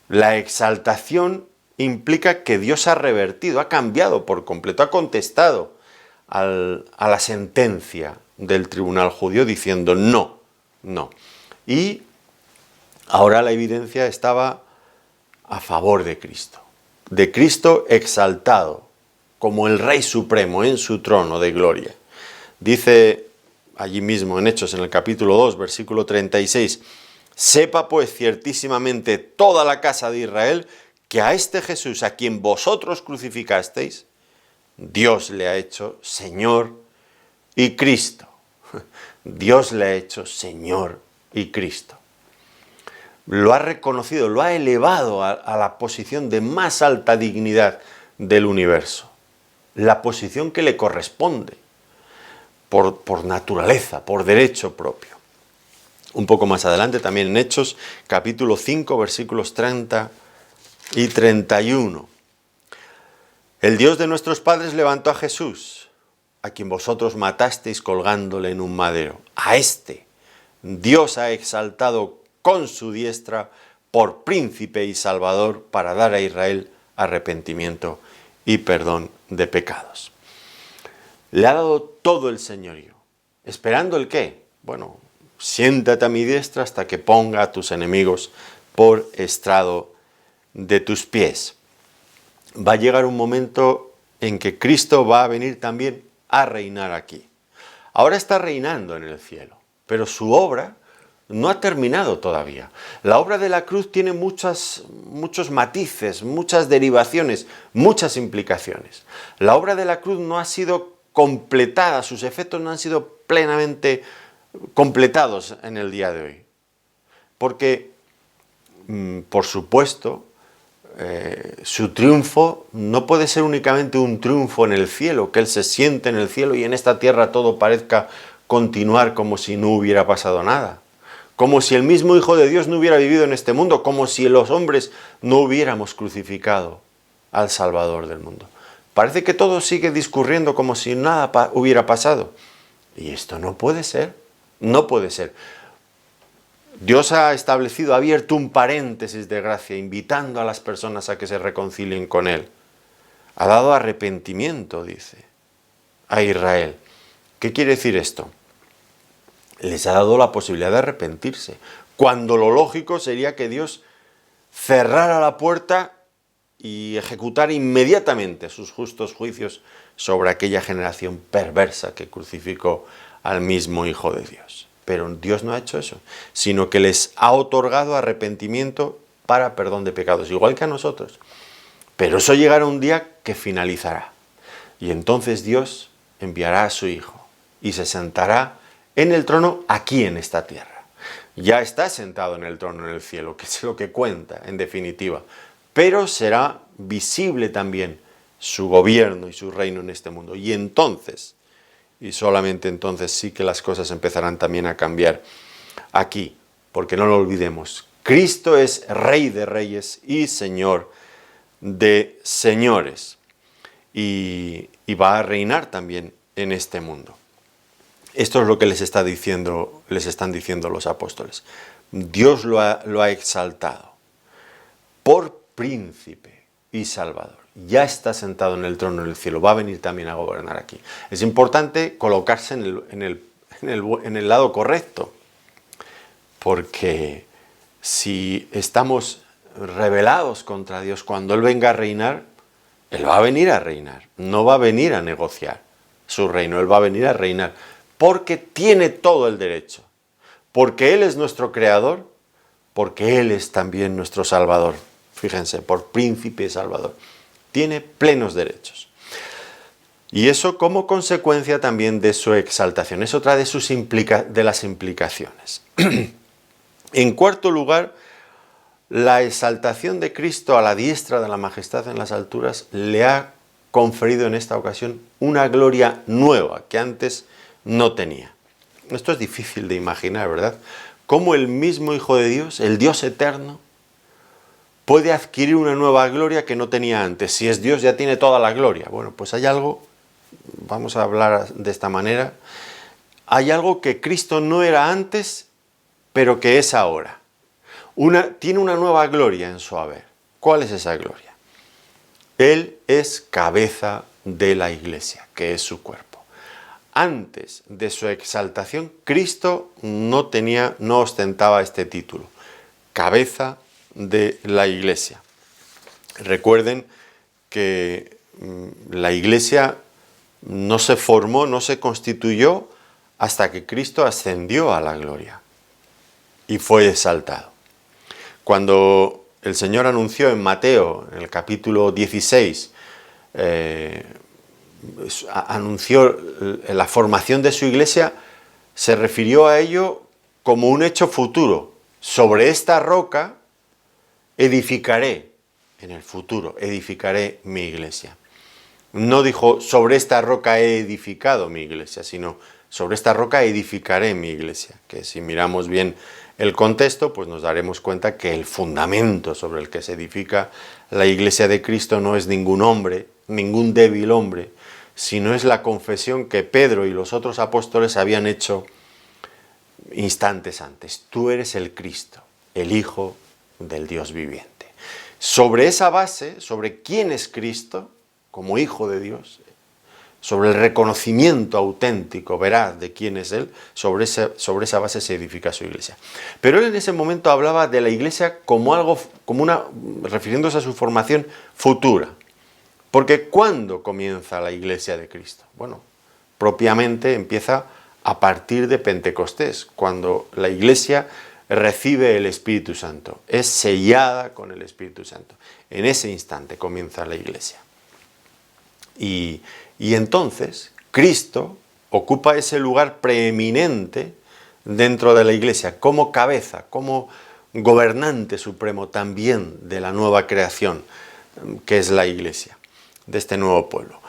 la exaltación implica que Dios ha revertido, ha cambiado por completo, ha contestado a la sentencia del tribunal judío diciendo no. Y ahora la evidencia estaba a favor de Cristo exaltado como el Rey Supremo en su trono de gloria. Dice allí mismo en Hechos, en el capítulo 2, versículo 36, sepa pues ciertísimamente toda la casa de Israel que a este Jesús, a quien vosotros crucificasteis, Dios le ha hecho Señor y Cristo. Dios le ha hecho Señor y Cristo. Lo ha reconocido, lo ha elevado a la posición de más alta dignidad del universo. La posición que le corresponde por naturaleza, por derecho propio. Un poco más adelante, también en Hechos, capítulo 5, versículos 30 y 31. El Dios de nuestros padres levantó a Jesús, a quien vosotros matasteis colgándole en un madero. A este Dios ha exaltado con su diestra por príncipe y salvador para dar a Israel arrepentimiento y perdón de pecados. Le ha dado todo el señorío. ¿Esperando el qué? Bueno, siéntate a mi diestra hasta que ponga a tus enemigos por estrado de tus pies. Va a llegar un momento en que Cristo va a venir también a reinar aquí. Ahora está reinando en el cielo, pero su obra no ha terminado todavía. La obra de la cruz tiene muchos matices, muchas derivaciones, muchas implicaciones. La obra de la cruz no ha sido completada, sus efectos no han sido plenamente completados en el día de hoy. Porque, por supuesto, su triunfo no puede ser únicamente un triunfo en el cielo, que Él se siente en el cielo y en esta tierra todo parezca continuar como si no hubiera pasado nada. Como si el mismo Hijo de Dios no hubiera vivido en este mundo, como si los hombres no hubiéramos crucificado al Salvador del mundo. Parece que todo sigue discurriendo como si nada hubiera pasado. Y esto no puede ser, no puede ser. Dios ha establecido, ha abierto un paréntesis de gracia, invitando a las personas a que se reconcilien con Él. Ha dado arrepentimiento, dice, a Israel. ¿Qué quiere decir esto? Les ha dado la posibilidad de arrepentirse, cuando lo lógico sería que Dios cerrara la puerta y ejecutara inmediatamente sus justos juicios sobre aquella generación perversa que crucificó al mismo Hijo de Dios. Pero Dios no ha hecho eso, sino que les ha otorgado arrepentimiento para perdón de pecados, igual que a nosotros. Pero eso llegará un día que finalizará. Y entonces Dios enviará a su Hijo y se sentará en el trono aquí en esta tierra. Ya está sentado en el trono en el cielo, que es lo que cuenta en definitiva. Pero será visible también su gobierno y su reino en este mundo. Y entonces, y solamente entonces sí que las cosas empezarán también a cambiar aquí. porque no lo olvidemos, Cristo es Rey de Reyes y Señor de Señores, y va a reinar también en este mundo. Esto es lo que les están diciendo los apóstoles. Dios lo ha exaltado por príncipe y salvador. Ya está sentado en el trono del cielo, va a venir también a gobernar aquí. Es importante colocarse en el lado correcto, porque si estamos rebelados contra Dios, cuando Él venga a reinar, Él va a venir a reinar, no va a venir a negociar su reino, Él va a venir a reinar, porque tiene todo el derecho, porque Él es nuestro creador, porque Él es también nuestro salvador. Fíjense, por príncipe y salvador. Tiene plenos derechos. Y eso como consecuencia también de su exaltación. Es otra de las implicaciones. En cuarto lugar, la exaltación de Cristo a la diestra de la majestad en las alturas le ha conferido en esta ocasión una gloria nueva que antes no tenía. Esto es difícil de imaginar, ¿verdad? Cómo el mismo Hijo de Dios, el Dios eterno, puede adquirir una nueva gloria que no tenía antes. Si es Dios, ya tiene toda la gloria. Bueno, pues hay algo, vamos a hablar de esta manera, hay algo que Cristo no era antes, pero que es ahora. Tiene una nueva gloria en su haber. ¿Cuál es esa gloria? Él es cabeza de la iglesia, que es su cuerpo. Antes de su exaltación, Cristo no ostentaba este título, cabeza de la iglesia. Recuerden que la iglesia no se formó, no se constituyó hasta que Cristo ascendió a la gloria y fue exaltado. Cuando el Señor anunció en Mateo, en el capítulo 16, anunció la formación de su iglesia, se refirió a ello como un hecho futuro. Sobre esta roca edificaré, en el futuro, edificaré mi iglesia. No dijo, sobre esta roca he edificado mi iglesia, sino, sobre esta roca edificaré mi iglesia. Que si miramos bien el contexto, pues nos daremos cuenta que el fundamento sobre el que se edifica la iglesia de Cristo no es ningún hombre, ningún débil hombre, sino es la confesión que Pedro y los otros apóstoles habían hecho instantes antes. Tú eres el Cristo, el Hijo del Dios viviente. Sobre esa base, sobre quién es Cristo como Hijo de Dios, sobre el reconocimiento auténtico, veraz de quién es Él, sobre esa base se edifica su iglesia. Pero él en ese momento hablaba de la iglesia refiriéndose a su formación futura. Porque ¿cuándo comienza la iglesia de Cristo? Bueno, propiamente empieza a partir de Pentecostés, cuando la iglesia recibe el Espíritu Santo, es sellada con el Espíritu Santo. En ese instante comienza la iglesia. Y entonces Cristo ocupa ese lugar preeminente dentro de la iglesia, como cabeza, como gobernante supremo también de la nueva creación, que es la iglesia, de este nuevo pueblo.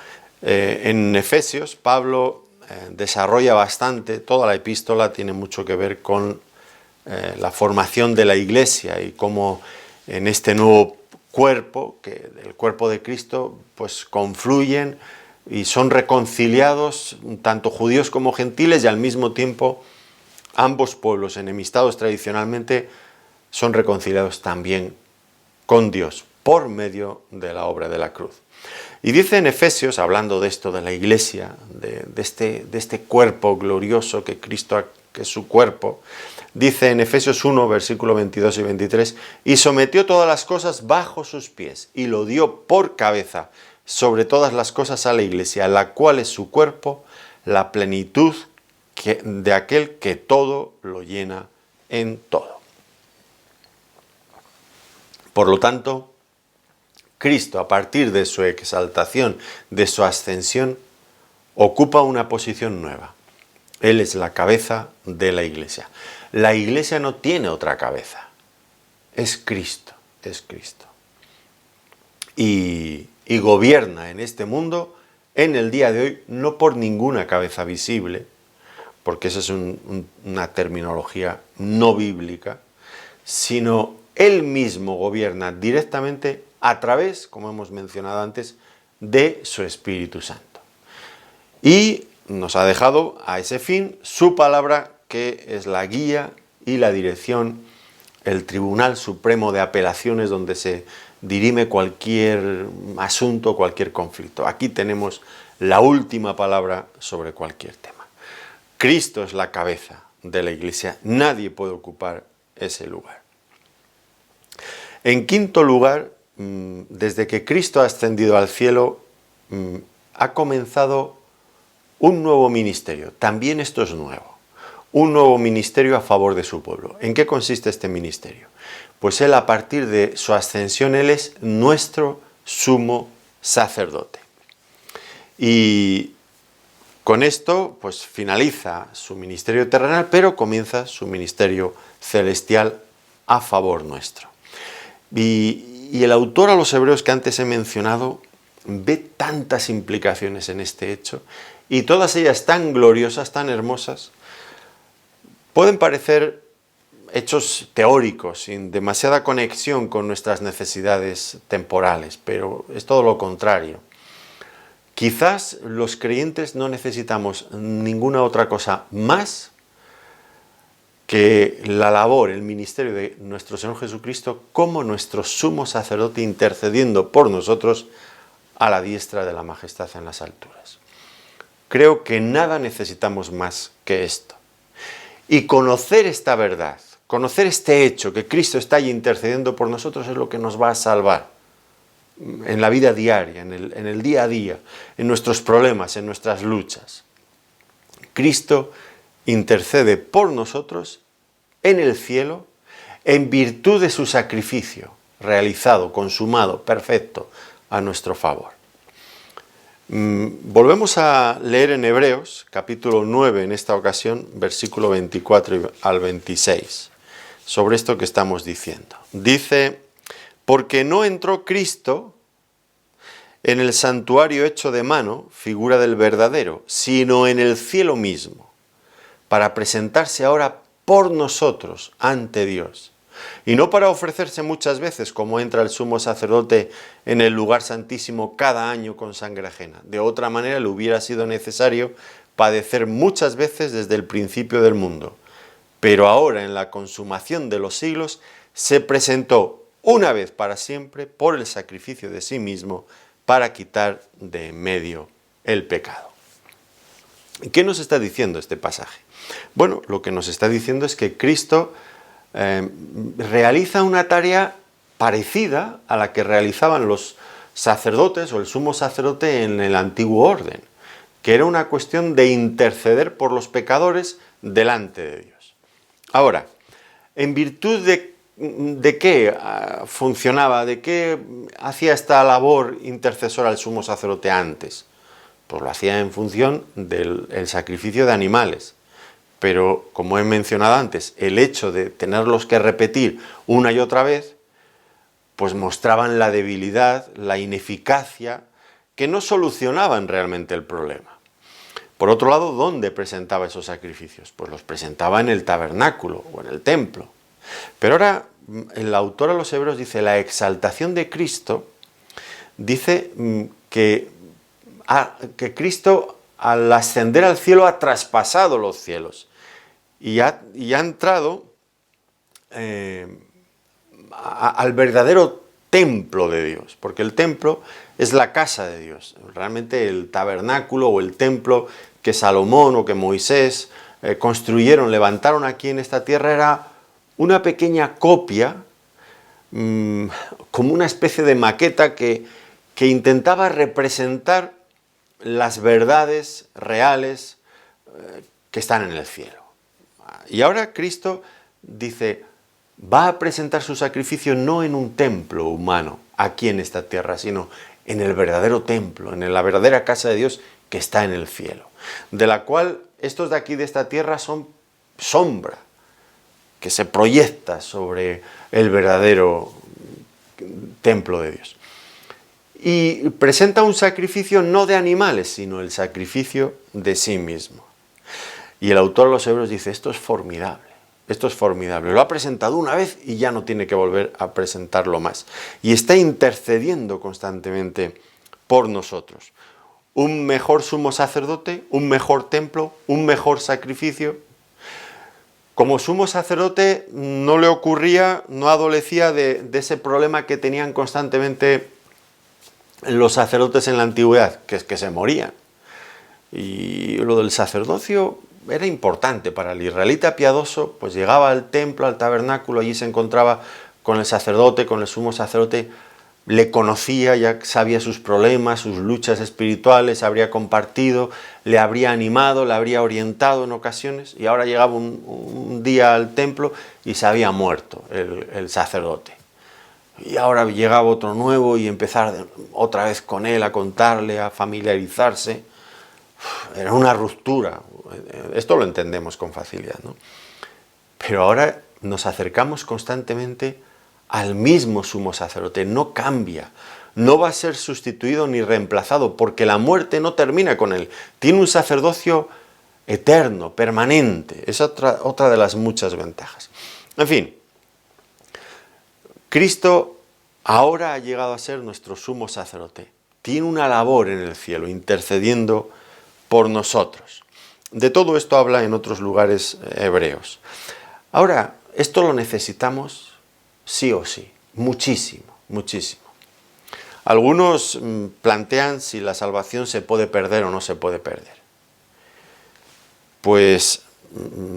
En Efesios, Pablo desarrolla bastante, toda la epístola tiene mucho que ver con la formación de la iglesia y cómo en este nuevo cuerpo, que el cuerpo de Cristo, pues confluyen y son reconciliados tanto judíos como gentiles, y al mismo tiempo ambos pueblos enemistados tradicionalmente son reconciliados también con Dios por medio de la obra de la cruz. Y dice en Efesios, hablando de esto de la iglesia, de este cuerpo glorioso que Cristo, que es su cuerpo, dice en Efesios 1, versículo 22 y 23, y sometió todas las cosas bajo sus pies, y lo dio por cabeza sobre todas las cosas a la iglesia, la cual es su cuerpo, la plenitud de aquel que todo lo llena en todo. Por lo tanto, Cristo, a partir de su exaltación, de su ascensión, ocupa una posición nueva. Él es la cabeza de la iglesia. La iglesia no tiene otra cabeza. Es Cristo, es Cristo. Y gobierna en este mundo en el día de hoy no por ninguna cabeza visible, porque esa es una terminología no bíblica, sino Él mismo gobierna directamente a través, como hemos mencionado antes, de su Espíritu Santo. Y nos ha dejado a ese fin su palabra, que es la guía y la dirección, el Tribunal Supremo de Apelaciones donde se dirime cualquier asunto, cualquier conflicto. Aquí tenemos la última palabra sobre cualquier tema. Cristo es la cabeza de la Iglesia, nadie puede ocupar ese lugar. En quinto lugar, desde que Cristo ha ascendido al cielo, ha comenzado un nuevo ministerio. También esto es nuevo. Un nuevo ministerio a favor de su pueblo. ¿En qué consiste este ministerio? Pues Él, a partir de su ascensión, Él es nuestro sumo sacerdote. Y con esto, pues finaliza su ministerio terrenal, pero comienza su ministerio celestial a favor nuestro. Y el autor a los Hebreos que antes he mencionado ve tantas implicaciones en este hecho, y todas ellas tan gloriosas, tan hermosas. Pueden parecer hechos teóricos, sin demasiada conexión con nuestras necesidades temporales, pero es todo lo contrario. Quizás los creyentes no necesitamos ninguna otra cosa más que la labor, el ministerio de nuestro Señor Jesucristo como nuestro sumo sacerdote, intercediendo por nosotros a la diestra de la majestad en las alturas. Creo que nada necesitamos más que esto. Y conocer esta verdad, conocer este hecho, que Cristo está allí intercediendo por nosotros, es lo que nos va a salvar en la vida diaria, en el día a día, en nuestros problemas, en nuestras luchas. Cristo intercede por nosotros en el cielo en virtud de su sacrificio realizado, consumado, perfecto, a nuestro favor. Volvemos a leer en Hebreos, capítulo 9 en esta ocasión, versículo 24 al 26, sobre esto que estamos diciendo. Dice: porque no entró Cristo en el santuario hecho de mano, figura del verdadero, sino en el cielo mismo, para presentarse ahora por nosotros ante Dios. Y no para ofrecerse muchas veces, como entra el sumo sacerdote en el lugar santísimo cada año con sangre ajena. De otra manera le hubiera sido necesario padecer muchas veces desde el principio del mundo. Pero ahora, en la consumación de los siglos, se presentó una vez para siempre por el sacrificio de sí mismo para quitar de en medio el pecado. ¿Qué nos está diciendo este pasaje? Bueno, lo que nos está diciendo es que Cristo realiza una tarea parecida a la que realizaban los sacerdotes o el sumo sacerdote en el antiguo orden, que era una cuestión de interceder por los pecadores delante de Dios. Ahora, ¿en virtud de qué funcionaba, de qué hacía esta labor intercesora el sumo sacerdote antes? Pues lo hacía en función del sacrificio de animales. Pero, como he mencionado antes, el hecho de tenerlos que repetir una y otra vez, pues mostraban la debilidad, la ineficacia, que no solucionaban realmente el problema. Por otro lado, ¿dónde presentaba esos sacrificios? Pues los presentaba en el tabernáculo o en el templo. Pero ahora el autor a los Hebreos dice: la exaltación de Cristo, dice que Cristo, al ascender al cielo, ha traspasado los cielos y ha entrado al verdadero templo de Dios, porque el templo es la casa de Dios. Realmente el tabernáculo o el templo que Salomón o que Moisés construyeron, levantaron aquí en esta tierra, era una pequeña copia, como una especie de maqueta que intentaba representar las verdades reales que están en el cielo. Y ahora Cristo dice, va a presentar su sacrificio no en un templo humano, aquí en esta tierra, sino en el verdadero templo, en la verdadera casa de Dios que está en el cielo, de la cual estos de aquí de esta tierra son sombra, que se proyecta sobre el verdadero templo de Dios. Y presenta un sacrificio no de animales, sino el sacrificio de sí mismo. Y el autor de los Hebreos dice, esto es formidable, esto es formidable. Lo ha presentado una vez y ya no tiene que volver a presentarlo más. Y está intercediendo constantemente por nosotros. Un mejor sumo sacerdote, un mejor templo, un mejor sacrificio. Como sumo sacerdote no le ocurría, no adolecía de ese problema que tenían constantemente los sacerdotes en la antigüedad, que es que se morían. Y lo del sacerdocio era importante para el israelita piadoso, pues llegaba al templo, al tabernáculo, allí se encontraba con el sacerdote, con el sumo sacerdote, le conocía, ya sabía sus problemas, sus luchas espirituales, habría compartido, le habría animado, le habría orientado en ocasiones, y ahora llegaba un día al templo y se había muerto el sacerdote. Y ahora llegaba otro nuevo y empezar otra vez con él a contarle, a familiarizarse. Era una ruptura. Esto lo entendemos con facilidad, ¿no? Pero ahora nos acercamos constantemente al mismo sumo sacerdote. No cambia, no va a ser sustituido ni reemplazado, porque la muerte no termina con él. Tiene un sacerdocio eterno, permanente. Es otra de las muchas ventajas. En fin, Cristo ahora ha llegado a ser nuestro sumo sacerdote. Tiene una labor en el cielo, intercediendo por nosotros. De todo esto habla en otros lugares hebreos. Ahora, esto lo necesitamos sí o sí, muchísimo, muchísimo. Algunos plantean si la salvación se puede perder o no se puede perder. Pues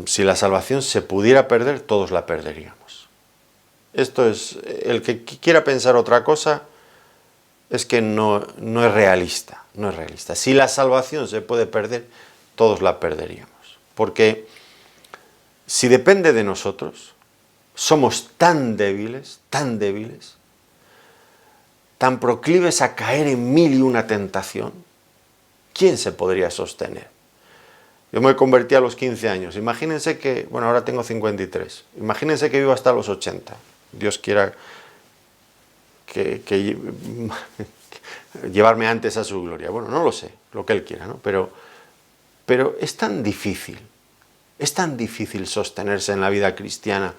si la salvación se pudiera perder, todos la perderíamos. Esto es, el que quiera pensar otra cosa es que no es realista, no es realista. Si la salvación se puede perder, todos la perderíamos. Porque si depende de nosotros, somos tan débiles, tan proclives a caer en mil y una tentación. ¿Quién se podría sostener? Yo me convertí a los 15 años. Imagínense que, bueno, ahora tengo 53. Imagínense que vivo hasta los 80. Dios quiera que llevarme antes a su gloria. Bueno, no lo sé, lo que Él quiera, ¿no? Pero es tan difícil sostenerse en la vida cristiana.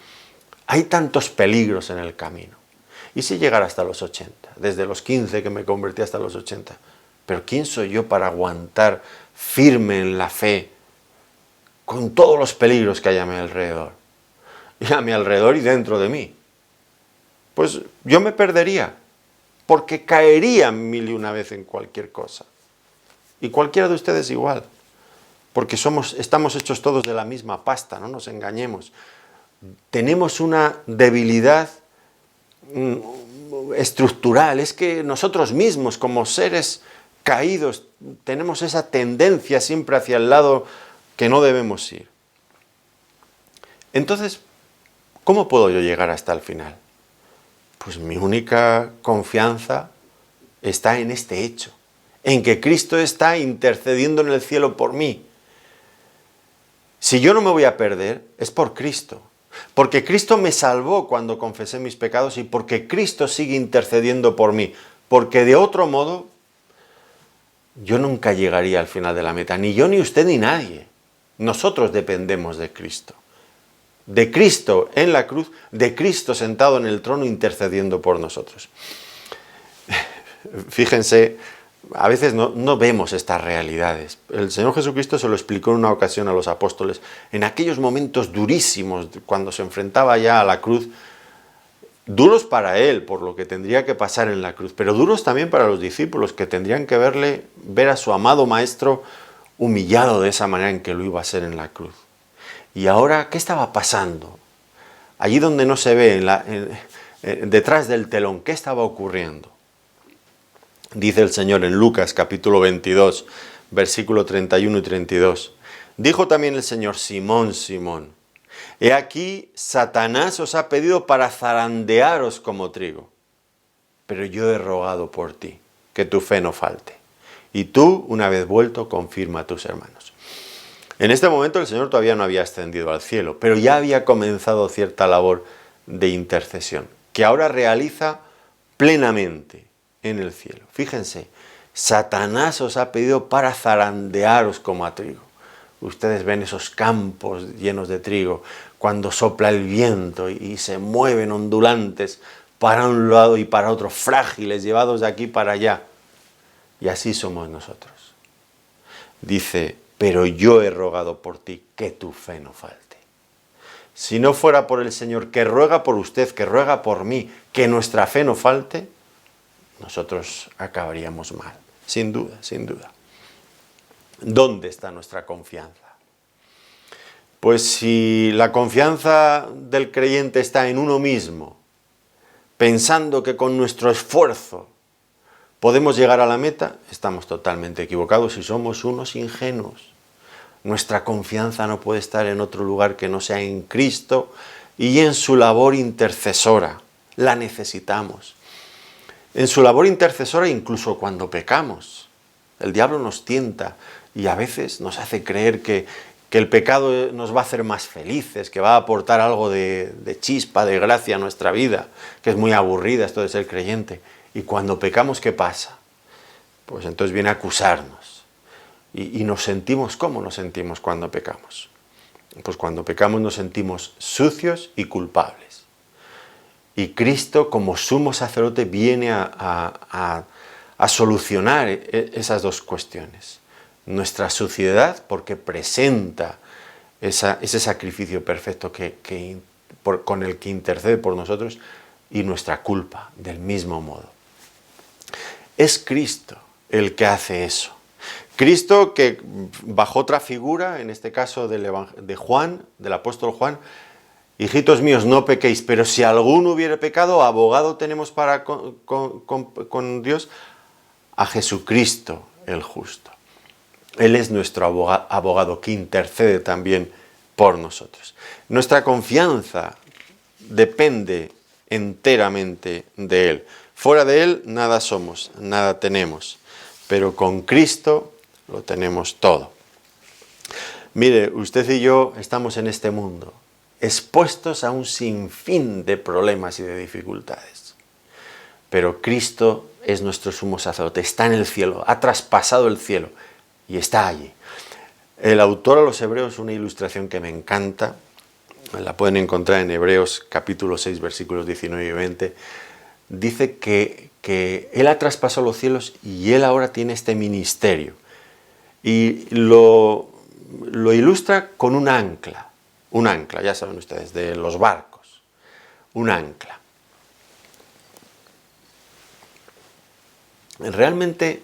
Hay tantos peligros en el camino. ¿Y si llegar hasta los 80? Desde los 15 que me convertí hasta los 80. ¿Pero quién soy yo para aguantar firme en la fe con todos los peligros que hay a mi alrededor? Y a mi alrededor y dentro de mí. Pues yo me perdería, porque caería mil y una vez en cualquier cosa. Y cualquiera de ustedes igual. Porque estamos hechos todos de la misma pasta, no nos engañemos. Tenemos una debilidad estructural, es que nosotros mismos como seres caídos tenemos esa tendencia siempre hacia el lado que no debemos ir. Entonces, ¿cómo puedo yo llegar hasta el final? Pues mi única confianza está en este hecho, en que Cristo está intercediendo en el cielo por mí. Si yo no me voy a perder, es por Cristo. Porque Cristo me salvó cuando confesé mis pecados y porque Cristo sigue intercediendo por mí. Porque de otro modo, yo nunca llegaría al final de la meta. Ni yo, ni usted, ni nadie. Nosotros dependemos de Cristo. De Cristo en la cruz, de Cristo sentado en el trono intercediendo por nosotros. Fíjense, a veces no vemos estas realidades. El Señor Jesucristo se lo explicó en una ocasión a los apóstoles, en aquellos momentos durísimos, cuando se enfrentaba ya a la cruz, duros para Él, por lo que tendría que pasar en la cruz, pero duros también para los discípulos, que tendrían que ver a su amado Maestro humillado de esa manera en que lo iba a hacer en la cruz. Y ahora, ¿qué estaba pasando? Allí donde no se ve, detrás del telón, ¿qué estaba ocurriendo? Dice el Señor en Lucas capítulo 22, versículo 31 y 32. Dijo también el Señor: Simón, Simón, he aquí Satanás os ha pedido para zarandearos como trigo, pero yo he rogado por ti, que tu fe no falte. Y tú, una vez vuelto, confirma a tus hermanos. En este momento el Señor todavía no había ascendido al cielo, pero ya había comenzado cierta labor de intercesión, que ahora realiza plenamente en el cielo. Fíjense, Satanás os ha pedido para zarandearos como a trigo. Ustedes ven esos campos llenos de trigo, cuando sopla el viento y se mueven ondulantes para un lado y para otro, frágiles, llevados de aquí para allá. Y así somos nosotros. Dice, pero yo he rogado por ti, que tu fe no falte. Si no fuera por el Señor, que ruega por usted, que ruega por mí, que nuestra fe no falte, nosotros acabaríamos mal, sin duda, sin duda. ¿Dónde está nuestra confianza? Pues si la confianza del creyente está en uno mismo, pensando que con nuestro esfuerzo podemos llegar a la meta, estamos totalmente equivocados y somos unos ingenuos. Nuestra confianza no puede estar en otro lugar que no sea en Cristo y en su labor intercesora. La necesitamos. En su labor intercesora incluso cuando pecamos. El diablo nos tienta y a veces nos hace creer que el pecado nos va a hacer más felices, que va a aportar algo de chispa, de gracia a nuestra vida, que es muy aburrida esto de ser creyente. Y cuando pecamos, ¿qué pasa? Pues entonces viene a acusarnos. Y nos sentimos, ¿cómo nos sentimos cuando pecamos? Pues cuando pecamos nos sentimos sucios y culpables. Y Cristo, como sumo sacerdote, viene a solucionar esas dos cuestiones. Nuestra suciedad, porque presenta ese sacrificio perfecto con el que intercede por nosotros, y nuestra culpa, del mismo modo. Es Cristo el que hace eso. Cristo que, bajo otra figura, en este caso de Juan, del apóstol Juan, hijitos míos, no pequéis, pero si alguno hubiere pecado, abogado tenemos para con Dios, a Jesucristo el justo. Él es nuestro abogado que intercede también por nosotros. Nuestra confianza depende enteramente de Él. Fuera de Él nada somos, nada tenemos, pero con Cristo lo tenemos todo. Mire, usted y yo estamos en este mundo, expuestos a un sinfín de problemas y de dificultades. Pero Cristo es nuestro sumo sacerdote, está en el cielo, ha traspasado el cielo y está allí. El autor a los Hebreos, una ilustración que me encanta, la pueden encontrar en Hebreos capítulo 6, versículos 19 y 20, dice que Él ha traspasado los cielos y Él ahora tiene este ministerio. Y lo ilustra con un ancla, ya saben ustedes, de los barcos, un ancla. Realmente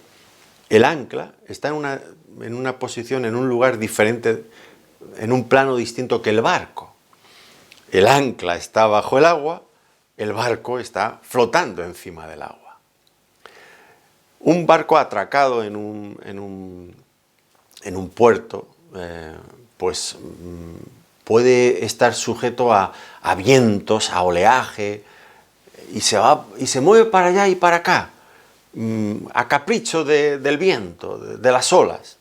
el ancla está en una posición, en un lugar diferente, en un plano distinto que el barco. El ancla está bajo el agua, el barco está flotando encima del agua. Un barco atracado en un puerto, pues puede estar sujeto a vientos, a oleaje, y se mueve para allá y para acá, a capricho del viento, de las olas.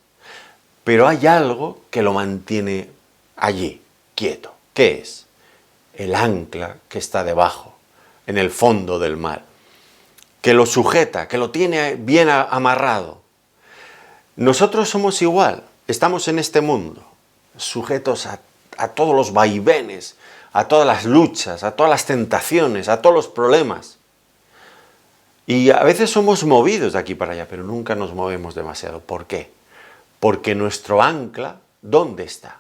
Pero hay algo que lo mantiene allí, quieto. ¿Qué es? El ancla que está debajo, en el fondo del mar, que lo sujeta, que lo tiene bien amarrado. Nosotros somos igual, estamos en este mundo, sujetos a todos los vaivenes, a todas las luchas, a todas las tentaciones, a todos los problemas. Y a veces somos movidos de aquí para allá, pero nunca nos movemos demasiado. ¿Por qué? Porque nuestro ancla, ¿dónde está?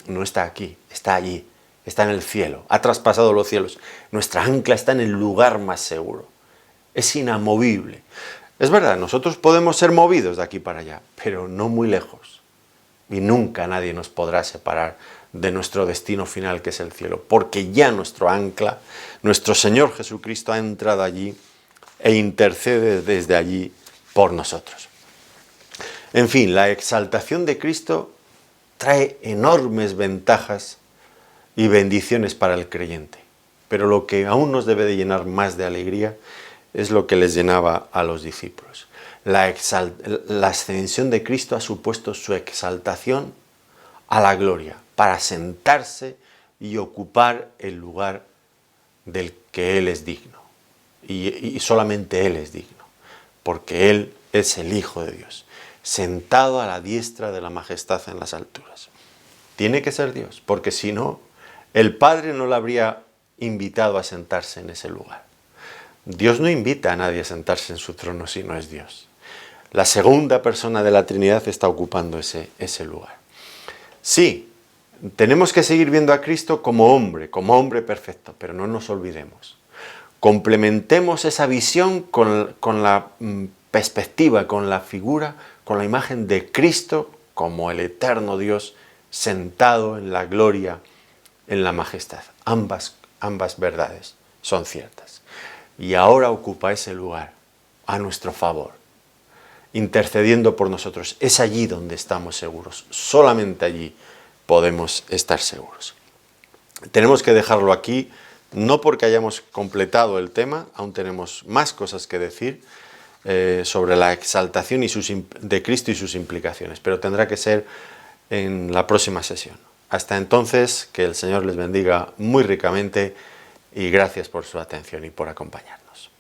No está aquí, está allí, está en el cielo, ha traspasado los cielos. Nuestra ancla está en el lugar más seguro, es inamovible. Es verdad, nosotros podemos ser movidos de aquí para allá, pero no muy lejos. Y nunca nadie nos podrá separar de nuestro destino final, que es el cielo, porque ya nuestro ancla, nuestro Señor Jesucristo ha entrado allí e intercede desde allí por nosotros. En fin, la exaltación de Cristo trae enormes ventajas y bendiciones para el creyente. Pero lo que aún nos debe de llenar más de alegría es lo que les llenaba a los discípulos. La ascensión de Cristo ha supuesto su exaltación a la gloria, para sentarse y ocupar el lugar del que Él es digno. Y solamente Él es digno, porque Él es el Hijo de Dios. sentado a la diestra de la majestad en las alturas. Tiene que ser Dios, porque si no, el Padre no le habría invitado a sentarse en ese lugar. Dios no invita a nadie a sentarse en su trono si no es Dios. La segunda persona de la Trinidad está ocupando ese lugar. Sí, tenemos que seguir viendo a Cristo como hombre perfecto, pero no nos olvidemos. Complementemos esa visión con la perspectiva, con la figura, con la imagen de Cristo como el eterno Dios sentado en la gloria, en la majestad. Ambas verdades son ciertas. Y ahora ocupa ese lugar a nuestro favor, intercediendo por nosotros. Es allí donde estamos seguros. Solamente allí podemos estar seguros. Tenemos que dejarlo aquí, no porque hayamos completado el tema, aún tenemos más cosas que decir sobre la exaltación de Cristo y sus implicaciones, pero tendrá que ser en la próxima sesión. Hasta entonces, que el Señor les bendiga muy ricamente y gracias por su atención y por acompañarnos.